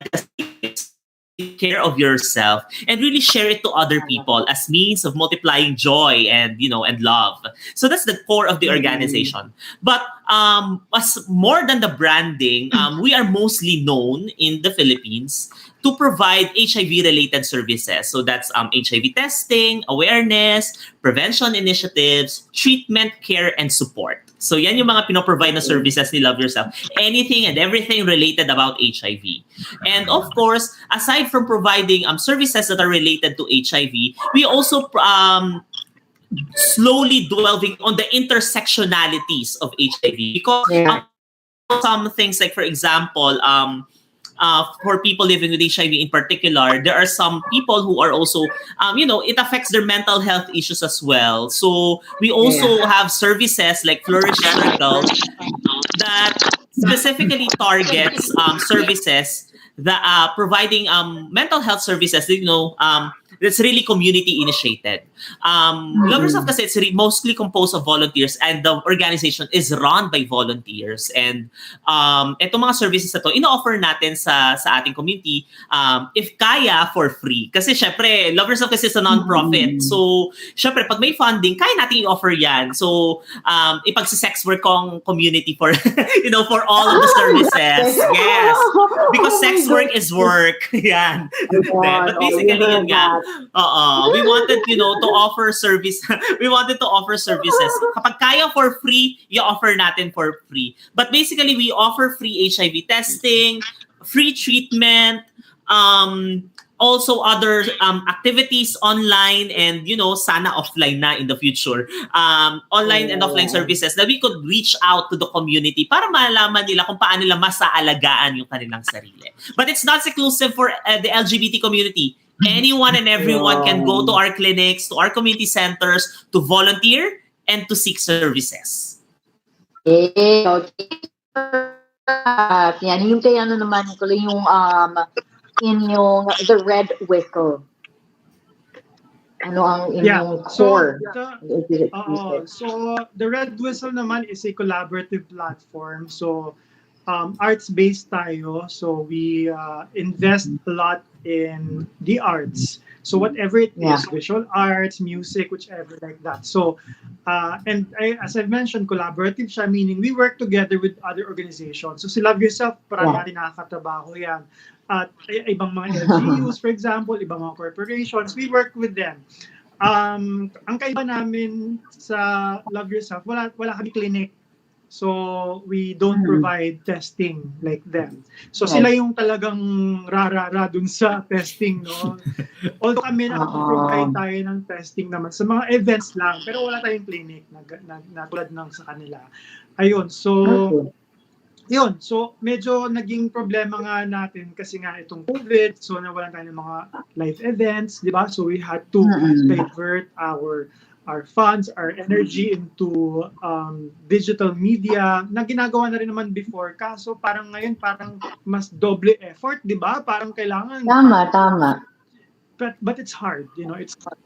take care of yourself and really share it to other people as means of multiplying joy and love. So that's the core of the organization. But as more than the branding, we are mostly known in the Philippines to provide HIV-related services. So that's HIV testing, awareness, prevention initiatives, treatment, care, and support. So yan yung mga pinoprovide na services ni Love Yourself. Anything and everything related about HIV. And of course, aside from providing services that are related to HIV, we also slowly delving on the intersectionalities of HIV. Because some things like, for example, for people living with HIV in particular, there are some people who are also, it affects their mental health issues as well. So we also have services like Flourish Circle that specifically targets services that providing mental health services, that's really community initiated. Love Yourself kasi it's mostly composed of volunteers and the organization is run by volunteers. And itong mga services na to, ino-offer natin sa ating community if kaya for free. Kasi syempre, Love Yourself kasi is a non-profit. So syempre, pag may funding, kaya natin i-offer yan. So ipagsisex work kong community for, for all of the services. Yes. Because sex work is work. Yan. But basically, yun nga. We wanted, to offer service. We wanted to offer services. Kapag kaya for free, i-offer natin for free. But basically, we offer free HIV testing, free treatment, also other activities online and, sana offline na in the future. Online and offline services that we could reach out to the community para malaman nila kung paano nila masaalagaan yung kanilang sarili. But it's not exclusive for the LGBT community. Anyone and everyone can go to our clinics, to our community centers, to volunteer and to seek services. Okay. Yan, yung kaya naman ko yung inyong the Red Whistle. Ano ang inyong core? So the Red Whistle naman is a collaborative platform. So arts-based tayo. So we invest a lot in the arts. So whatever it is, visual arts, music, whichever like that. So, as I've mentioned, collaborative siya, meaning we work together with other organizations. So si Love Yourself, parang nakakatrabaho yan. At ibang mga LGUs, for example, ibang mga corporations, we work with them. Ang kaiba namin sa Love Yourself, wala kami clinic. So we don't provide testing like them. So sila yung talagang rara dun sa testing, no? Although kami nakapag-provide tayo ng testing naman sa mga events lang, pero wala tayong clinic na tulad ng sa kanila. Ayun, so so medyo naging problema nga natin kasi nga itong COVID, so nawalan tayo ng mga live events, di ba? So we had to divert our funds, our energy into digital media na ginagawa na rin naman before. Kaso parang ngayon, parang mas doble effort, di ba? Parang kailangan... Tama. But it's hard, it's hard.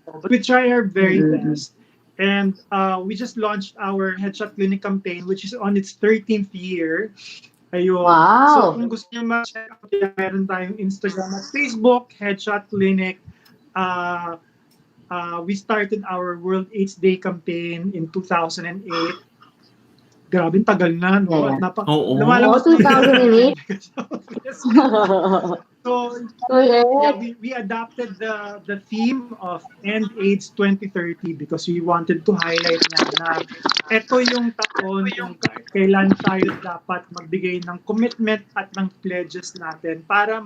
But we try our very best. And we just launched our Headshot Clinic campaign, which is on its 13th year. Ayun. Wow! So kung gusto niyo ma-check out, meron tayong Instagram at Facebook, Headshot Clinic. We started our World AIDS Day campaign in 2008. Grabe, tagal na, no? Lumalabas 2008? So, we adopted the theme of End AIDS 2030 because we wanted to highlight na ito yung taon yung kailan tayo dapat magbigay ng commitment at ng pledges natin para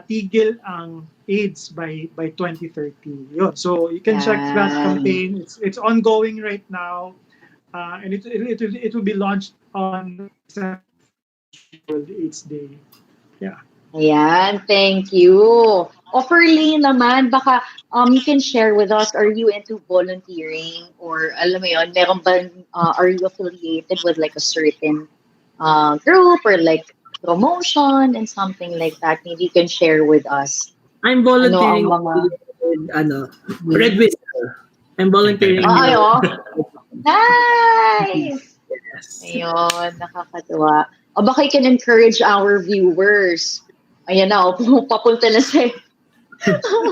tigil ang AIDS by 2030. Yun. So you can check that campaign. It's ongoing right now, and it will be launched on World AIDS Day. Yeah. Ayan, thank you. Offerly naman, baka you can share with us, are you into volunteering? Or alam mo yun, meron ba, are you affiliated with like a certain group or like promotion and something like that? Maybe you can share with us. I'm Ano ang volunteering mga... with Red Whistle. I'm volunteering Ay, with oh. Nice! Yes. Ayun, nakakatuwa. O baka you can encourage our viewers. Ayan na, papunta na sa...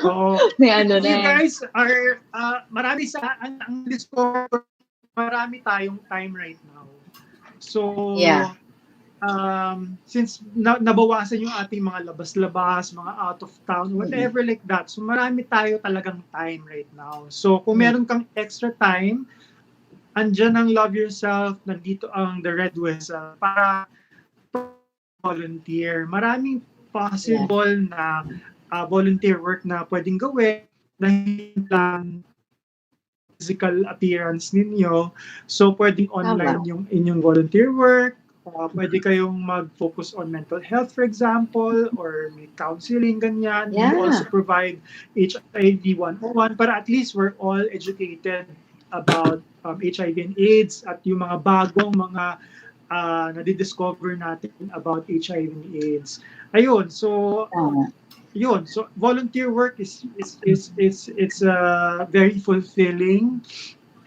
Oo. May ano na You eh. guys are, marami sa, ang Discord, marami tayong time right now. So, Yeah. Since nabawasan yung ating mga labas-labas, mga out of town, whatever like that. So, marami tayo talagang time right now. So, kung meron kang extra time, andyan ang Love Yourself, nandito ang The Red Whistle para volunteer. Maraming possible na volunteer work na pwedeng gawin dahil lang physical appearance ninyo. So, pwedeng online yung inyong volunteer work. Pwede kayong mag-focus on mental health, for example, or may counseling, ganyan. Yeah. We also provide HIV 101 para at least we're all educated about HIV and AIDS at yung mga bagong mga nadidiscover natin about HIV and AIDS. Ayun, so yun. So volunteer work is very fulfilling,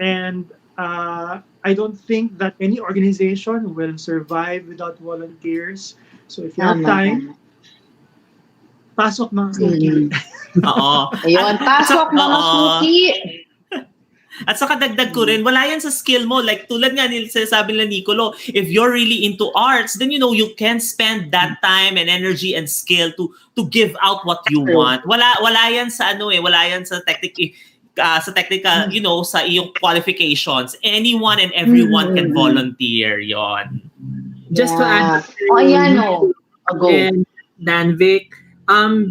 and I don't think that any organization will survive without volunteers. So if you have time, pasok mga suki. Oo. Ayun, pasok mga suki. At saka dagdag ko rin, wala yan sa skill mo. Like tulad nga sinasabi nila Nicolo, if you're really into arts, then you can spend that time and energy and skill to give out what you want. Wala yan sa wala yan sa technical, sa iyong qualifications. Anyone and everyone can volunteer, yon. Just to add, Go. And Danvic,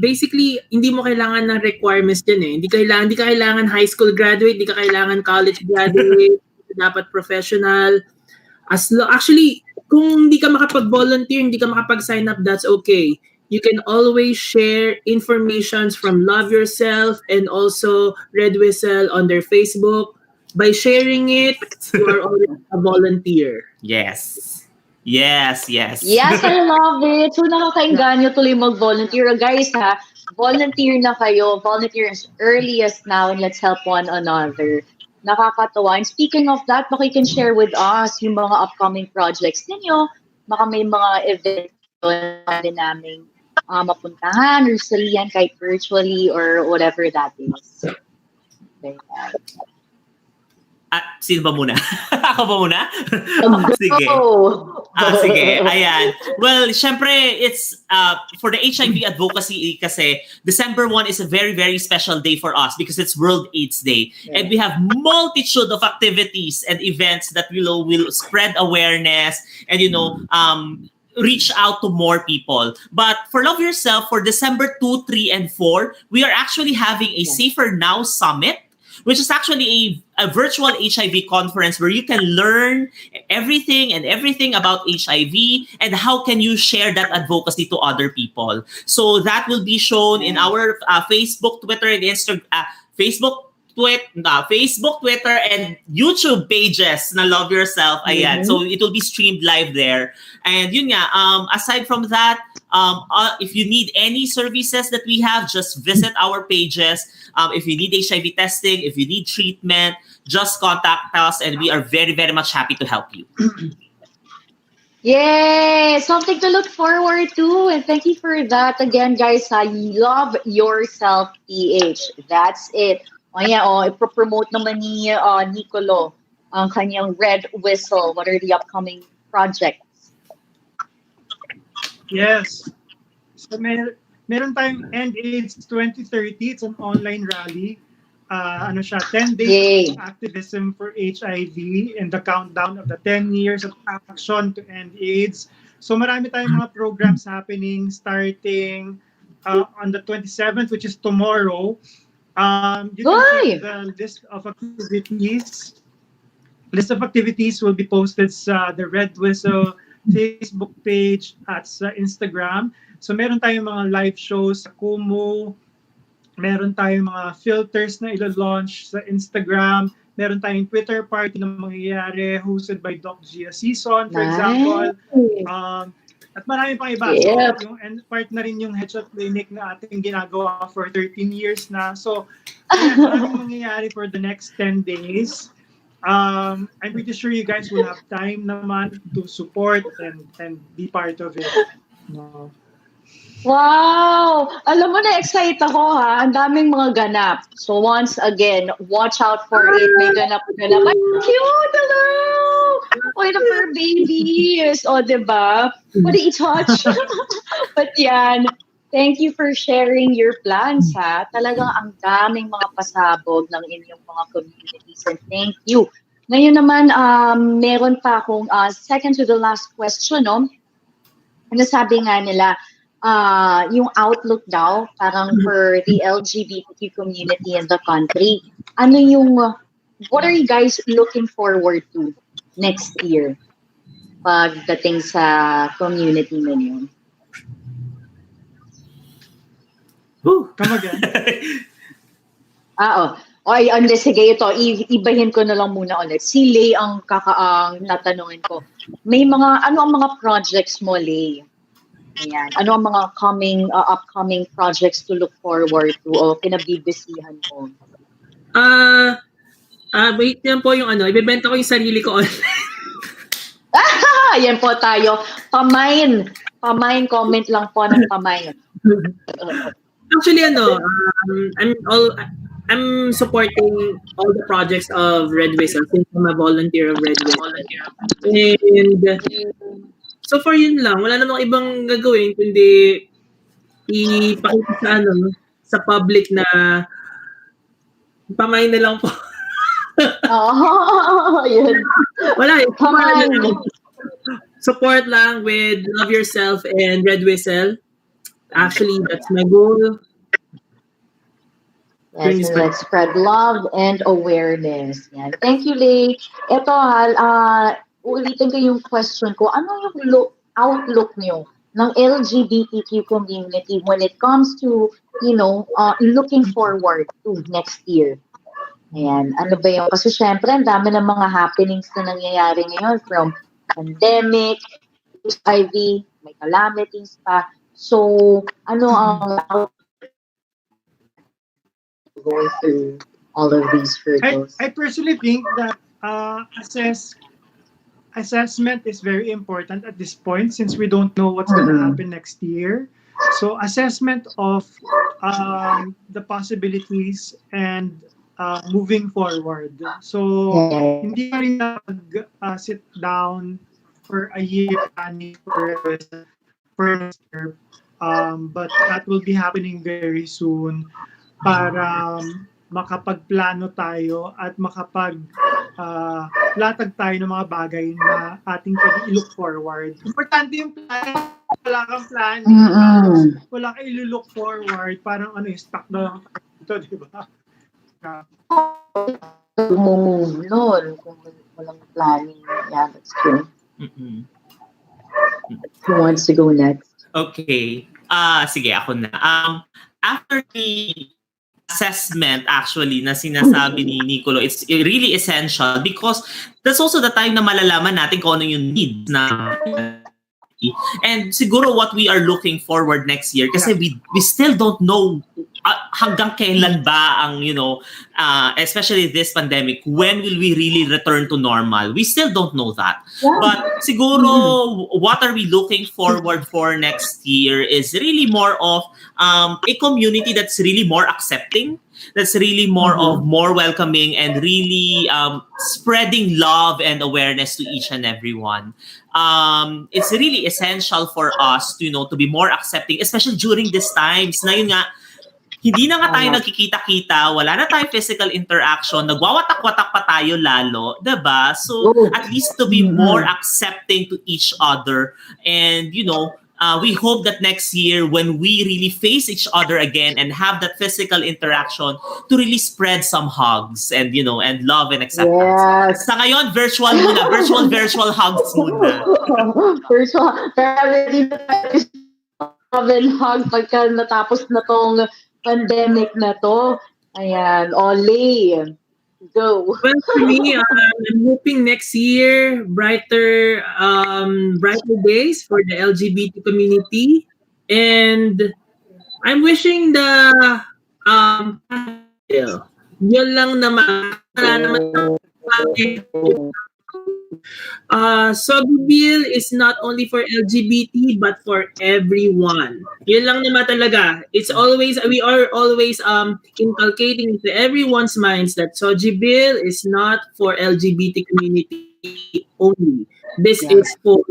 basically, hindi mo kailangan ng requirements dyan eh. Hindi ka kailangan high school graduate, hindi ka kailangan college graduate, dapat professional. Actually, kung hindi ka makapag-volunteer, hindi ka makapag-sign up, that's okay. You can always share informations from Love Yourself and also Red Whistle on their Facebook. By sharing it, you are already a volunteer. Yes. Yes. Yes, I love it. So nakakainganyo tuloy mag-volunteer. Guys, volunteer na kayo. Volunteer as early as now and let's help one another. Nakakatawa. And speaking of that, baka you can share with us yung mga upcoming projects ninyo. Baka may mga events din namin mapuntahan or salihan kahit virtually or whatever that is. Sino ba muna? Ako ba muna? Sige. Sige. Ayan. Well, syempre, it's for the HIV advocacy kasi December 1 is a very, very special day for us because it's World AIDS Day. Yeah. And we have multitude of activities and events that will spread awareness and, reach out to more people. But for Love Yourself, for December 2, 3, and 4, we are actually having a Safer Now Summit, which is actually a virtual HIV conference where you can learn everything about HIV and how can you share that advocacy to other people. So that will be shown in our Facebook, Twitter, and Instagram. Facebook, Twitter, and YouTube pages na Love Yourself. Ayan. So it will be streamed live there. And yun nga, aside from that, if you need any services that we have, just visit our pages. If you need HIV testing, if you need treatment, just contact us and we are very, very much happy to help you. Yay! Something to look forward to. And thank you for that. Again, guys, Love Yourself PH. That's it. Ipropromote naman ni Nicolo ang kanyang Red Whistle. What are the upcoming projects? Yes. So meron tayong End AIDS 2030. It's an online rally. 10 days of activism for HIV and the countdown of the 10 years of action to end AIDS. So marami tayong mga programs happening starting on the 27th, which is tomorrow. You can check the list of activities. List of activities will be posted sa the Red Whistle Facebook page at sa Instagram. So meron tayong mga live shows sa Kumu, Meron tayong mga filters na ilo-launch sa Instagram. Meron tayong Twitter party na mangyayari hosted by Doc Gia Season, for example. At marami pang iba. Yep. So, and part na rin yung headshot clinic na ating ginagawa for 13 years na. So, ayan, maraming mangyayari for the next 10 days. I'm pretty sure you guys will have time naman to support and be part of it. No. Wow! Alam mo, na-excite ako ha. Ang daming mga ganap. So once again, watch out for it. May ganap-ganap. Ay, cute! Hello! Oy, the fur babies! O, diba? What do you touch? But yan, thank you for sharing your plans ha. Talagang ang daming mga pasabog ng inyong mga communities. And thank you. Ngayon naman, meron pa akong second to the last question, no? Ano sabi nga nila, yung outlook daw, parang for the LGBTQ community in the country. Ano yung, what are you guys looking forward to next year pagdating sa community ninyo? Come again. Ay, sige, ito, ibahin ko na lang muna ulit. Si Lay ang tatanungin ko. May ano ang mga projects mo, Lay? Ayan. Ano ang mga upcoming projects to look forward to o pinabibisihan mo? Wait yan po yung ibebenta ko yung sarili ko online. Yan po tayo. Pamain, comment lang po ng pamain. Actually, I'm supporting all the projects of Red Whistle since I'm a volunteer of Red Whistle. And so far yun lang, wala namang ibang gagawin kundi ipakita sa public na pamain na lang po. Yun. Wala support lang with Love Yourself and Red Whistle. Actually, that's my goal. Yes, let's spread love and awareness. Yan. Thank you, Lay. Ito, ulitin ko yung question ko. Ano yung outlook nyo ng LGBTQ community when it comes to, looking forward to next year? Ayan, ano ba yung, kasi syempre, ang dami ng mga happenings na nangyayari ngayon from pandemic, HIV, may calamities pa. So, ano ang going through all of these hurdles? I personally think that assessment is very important at this point since we don't know what's going to happen next year. So assessment of the possibilities and moving forward. So hindi pa rin sit down for a year planning for next year. But that will be happening very soon para makapagplano tayo at latag tayo ng mga bagay na ating pag-i-look forward. Importante yung plan. Wala kang plan. Wala kang i-look forward. Parang stuck na lang tayo dito, di ba? Move nun kung walang planning. Yeah, that's true. Who wants to go next? Okay. Sige, ako na. After the assessment actually na sinasabi ni Nicolo, it's really essential because that's also the time na malalaman natin kung ano yung needs na and siguro what we are looking forward next year kasi we still don't know hanggang kailan ba ang especially this pandemic, when will we really return to normal? We still don't know that. But siguro what are we looking forward for next year is really more of a community that's really more accepting, that's really more of more welcoming and really spreading love and awareness to each and everyone. It's really essential for us to to be more accepting, especially during these times na yun nga, hindi na nga tayo nagkikita-kita, wala na tayong physical interaction, nagwawatak-watak pa tayo lalo, diba? So, at least to be more accepting to each other. And, we hope that next year, when we really face each other again and have that physical interaction, to really spread some hugs and, and love and acceptance. Yes. Sa ngayon, virtual muna. Virtual hugs muna. Virtual. Love and hug pagka natapos na tong pandemic na to. Ayan, Ollie, go. Well, for me, I'm hoping next year brighter days for the LGBT community, and I'm wishing the yun lang naman. Wala naman Sogobil is not only for LGBT but for everyone. Yun lang naman talaga. We are always inculcating into everyone's minds that Sogobil is not for LGBT community only. This is for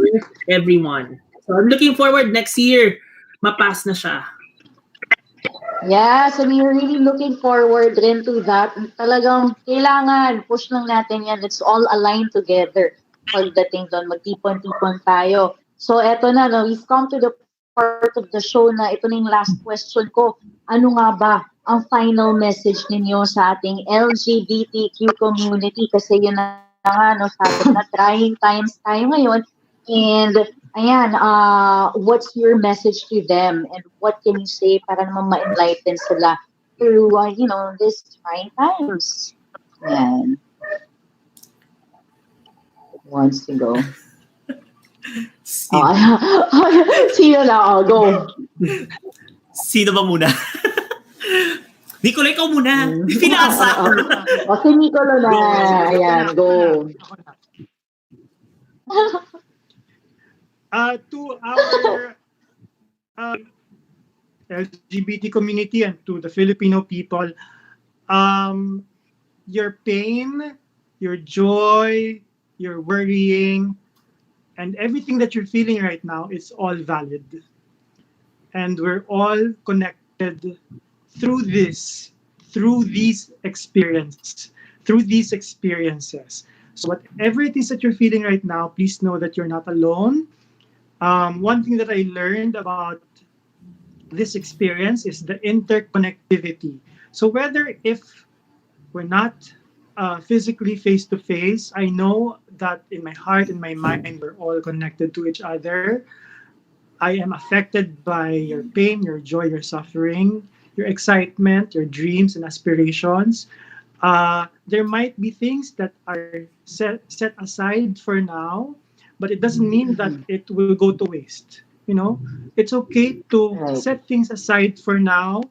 everyone. So I'm looking forward next year mapas na siya. Yeah, so we're really looking forward rin to that. Talagang kailangan, push lang natin yan. Let's all align together. Pagdating doon, magtipon-tipon tayo. So eto na, no, we've come to the part of the show na ito na yung last question ko. Ano nga ba ang final message ninyo sa ating LGBTQ community? Kasi yun na nga, no, sabi na trying times tayo ngayon. And ayan, what's your message to them and what can you say para naman ma-enlighten sila through, this trying times? Ayan. Who wants to go? Sino na? Go. Sino ba muna? Nicole, ikaw muna. Pinasa. Si Nicole na. Ayan, go. To our LGBT community and to the Filipino people, your pain, your joy, your worrying, and everything that you're feeling right now is all valid. And we're all connected through these experiences. So whatever it is that you're feeling right now, please know that you're not alone. One thing that I learned about this experience is the interconnectivity. So if we're not physically face to face, I know that in my heart and my mind, we're all connected to each other. I am affected by your pain, your joy, your suffering, your excitement, your dreams and aspirations. There might be things that are set aside for now, but it doesn't mean that it will go to waste. It's okay to set things aside for now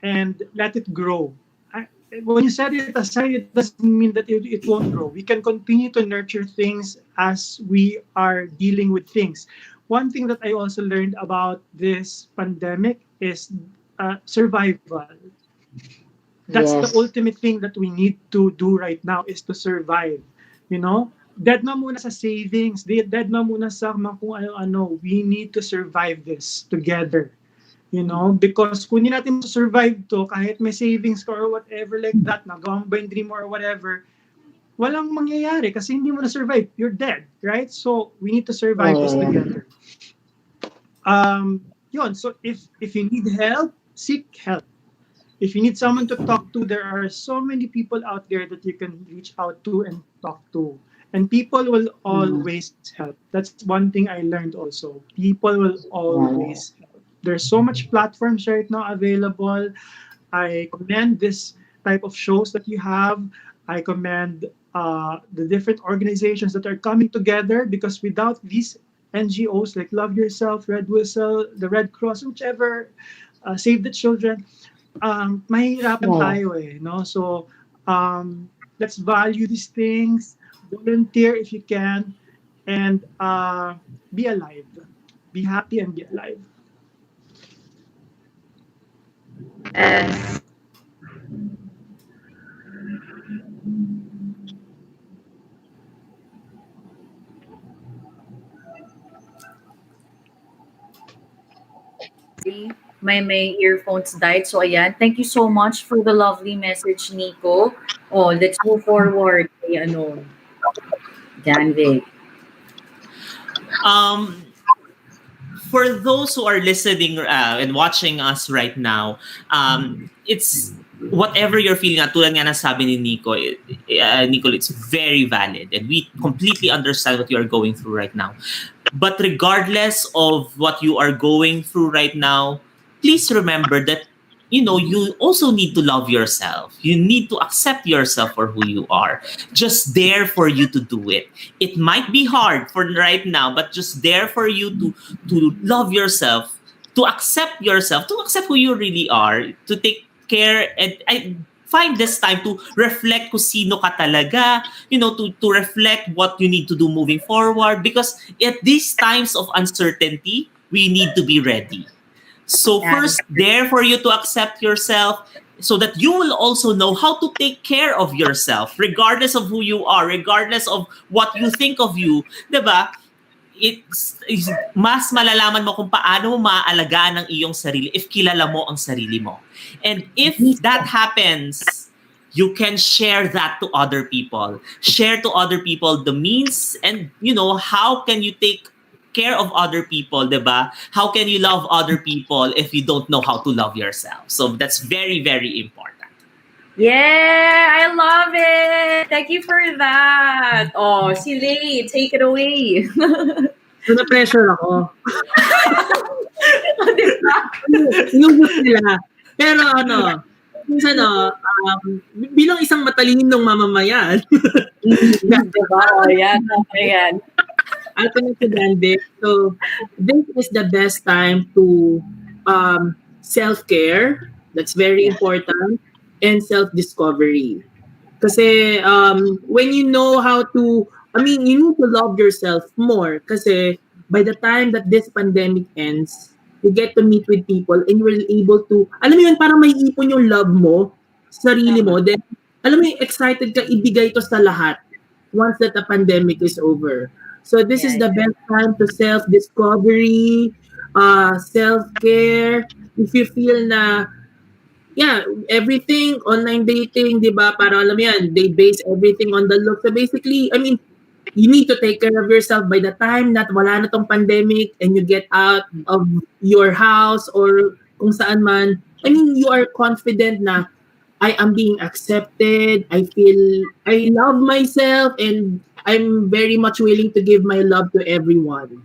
and let it grow. When you set it aside, it doesn't mean that it won't grow. We can continue to nurture things as we are dealing with things. One thing that I also learned about this pandemic is survival. That's the ultimate thing that we need to do right now, is to survive. Dead na muna sa savings, dead na muna sa kung ano-ano. We need to survive this together. Because kung hindi natin survive to, kahit may savings ka or whatever like that, nagawa mo ba yung dream mo or whatever, walang mangyayari kasi hindi mo na-survive. You're dead, right? So, we need to survive this together. So if you need help, seek help. If you need someone to talk to, there are so many people out there that you can reach out to and talk to. And people will always help. That's one thing I learned also. People will always help. There's so much platforms right now available. I commend this type of shows that you have. I commend the different organizations that are coming together, because without these NGOs like Love Yourself, Red Whistle, the Red Cross, whichever, Save the Children, mahirapan tayo no? So let's value these things, volunteer if you can, and be alive. Be happy and be alive. My earphones died. So ayan, thank you so much for the lovely message, Nico. Oh, let's move forward. Janvic. For those who are listening and watching us right now, it's whatever you're feeling, tulad nga nasabi ni Nico, Nicole, it's very valid, and we completely understand what you are going through right now. But regardless of what you are going through right now, please remember that you also need to love yourself. You need to accept yourself for who you are. Just there for you to do it. It might be hard for right now, but just there for you to love yourself, to accept yourself, to accept who you really are, to take care, and I find this time to reflect kung sino ka talaga, to reflect what you need to do moving forward, because at these times of uncertainty, we need to be ready. So first, there for you to accept yourself, so that you will also know how to take care of yourself, regardless of who you are, regardless of what you think of you. Diba? It's mas malalaman mo kung paano mo maaalagaan ang iyong sarili if kilala mo ang sarili mo. And if that happens, you can share that to other people. Share to other people the means and, how can you take care of other people, diba? How can you love other people if you don't know how to love yourself? So that's very, very important. Yeah, I love it. Thank you for that. Oh, si Lay, take it away. So, na-pressure ako. Diba? Inubos nila. Pero minsan bilang isang matalinong mamamayan. Diba? Oh, yan. Ato na si Dandic. So, this is the best time to self-care. That's very important. And self-discovery. Kasi when you know how to, you need to love yourself more. Kasi by the time that this pandemic ends, you get to meet with people and you will able to, alam mo yun, parang may ipon yung love mo, sarili mo. Then, alam mo yung excited ka, ibigay to sa lahat once that the pandemic is over. So this is the best time to self-discovery, self-care. If you feel na, everything, online dating, di ba? Para alam yan, they base everything on the look. So basically, you need to take care of yourself by the time that wala na tong pandemic and you get out of your house or kung saan man. You are confident na I am being accepted. I feel I love myself and I'm very much willing to give my love to everyone.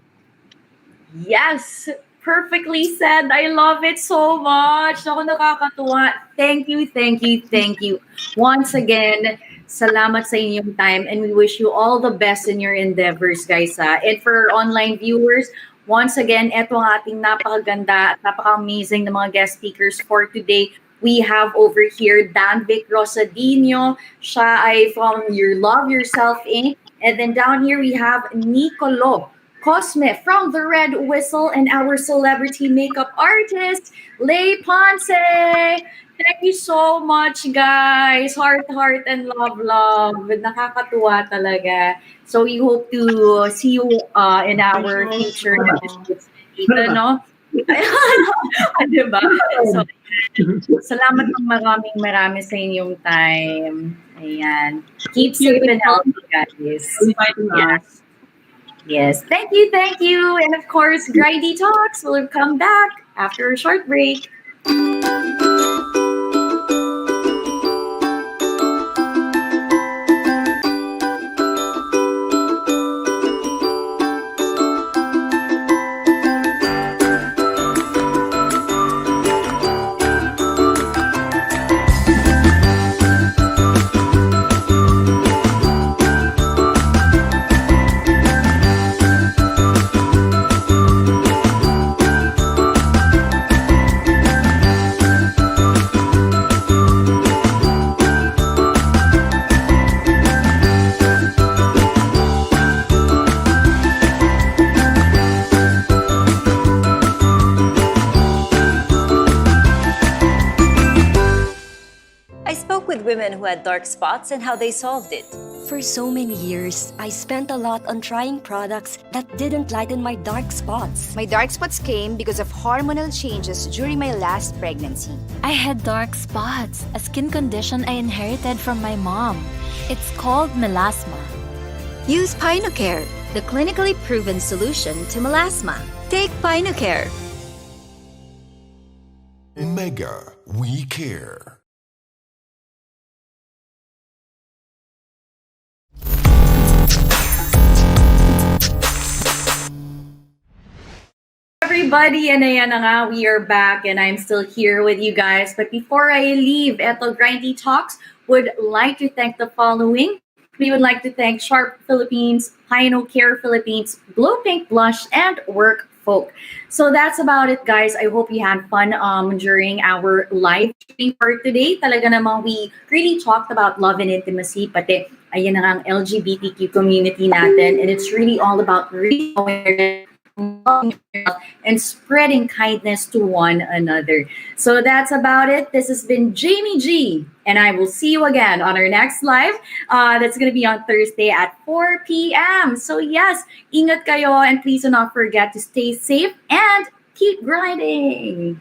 Yes, perfectly said. I love it so much. Ako, nakakatuwa. Thank you. Once again, salamat sa inyong time and we wish you all the best in your endeavors, guys. And for our online viewers, once again, eto ang ating napakaganda at napaka-amazing na mga guest speakers for today. We have over here Danvic Rosadino. Siya ay from Your Love Yourself Inc. And then down here we have Nicolo Cosme from The Red Whistle and our celebrity makeup artist, Lay Ponce. Thank you so much, guys. Heart, and love. Nakakatuwa talaga. So we hope to see you in our future episodes. No? Diba? So, salamat ng marami sa inyong time. Ayan. Keep safe and healthy, guys. Yes. Thank you. And of course, Grindy Talks will come back after a short break. Women who had dark spots and how they solved it. For so many years, I spent a lot on trying products that didn't lighten my dark spots. My dark spots came because of hormonal changes during my last pregnancy. I had dark spots, a skin condition I inherited from my mom. It's called melasma. Use PinoCare, the clinically proven solution to melasma. Take PinoCare. In Mega, we care. everybody, and ayan na nga, we are back and I'm still here with you guys. But before I leave, eto Grindy Talks would like to thank the following. We would like to thank Sharp Philippines, Pino Care Philippines, Glow Pink Blush, and Work Folk. So that's about it, guys. I hope you had fun during our live stream for today. Talaga namang we really talked about love and intimacy, pati ayan na nga ang LGBTQ community natin, and it's really all about really awareness and spreading kindness to one another. So that's about it. This has been Jamie G, and I will see you again on our next live. That's going to be on Thursday at 4 p.m. So yes, ingat kayo, and please do not forget to stay safe and keep grinding.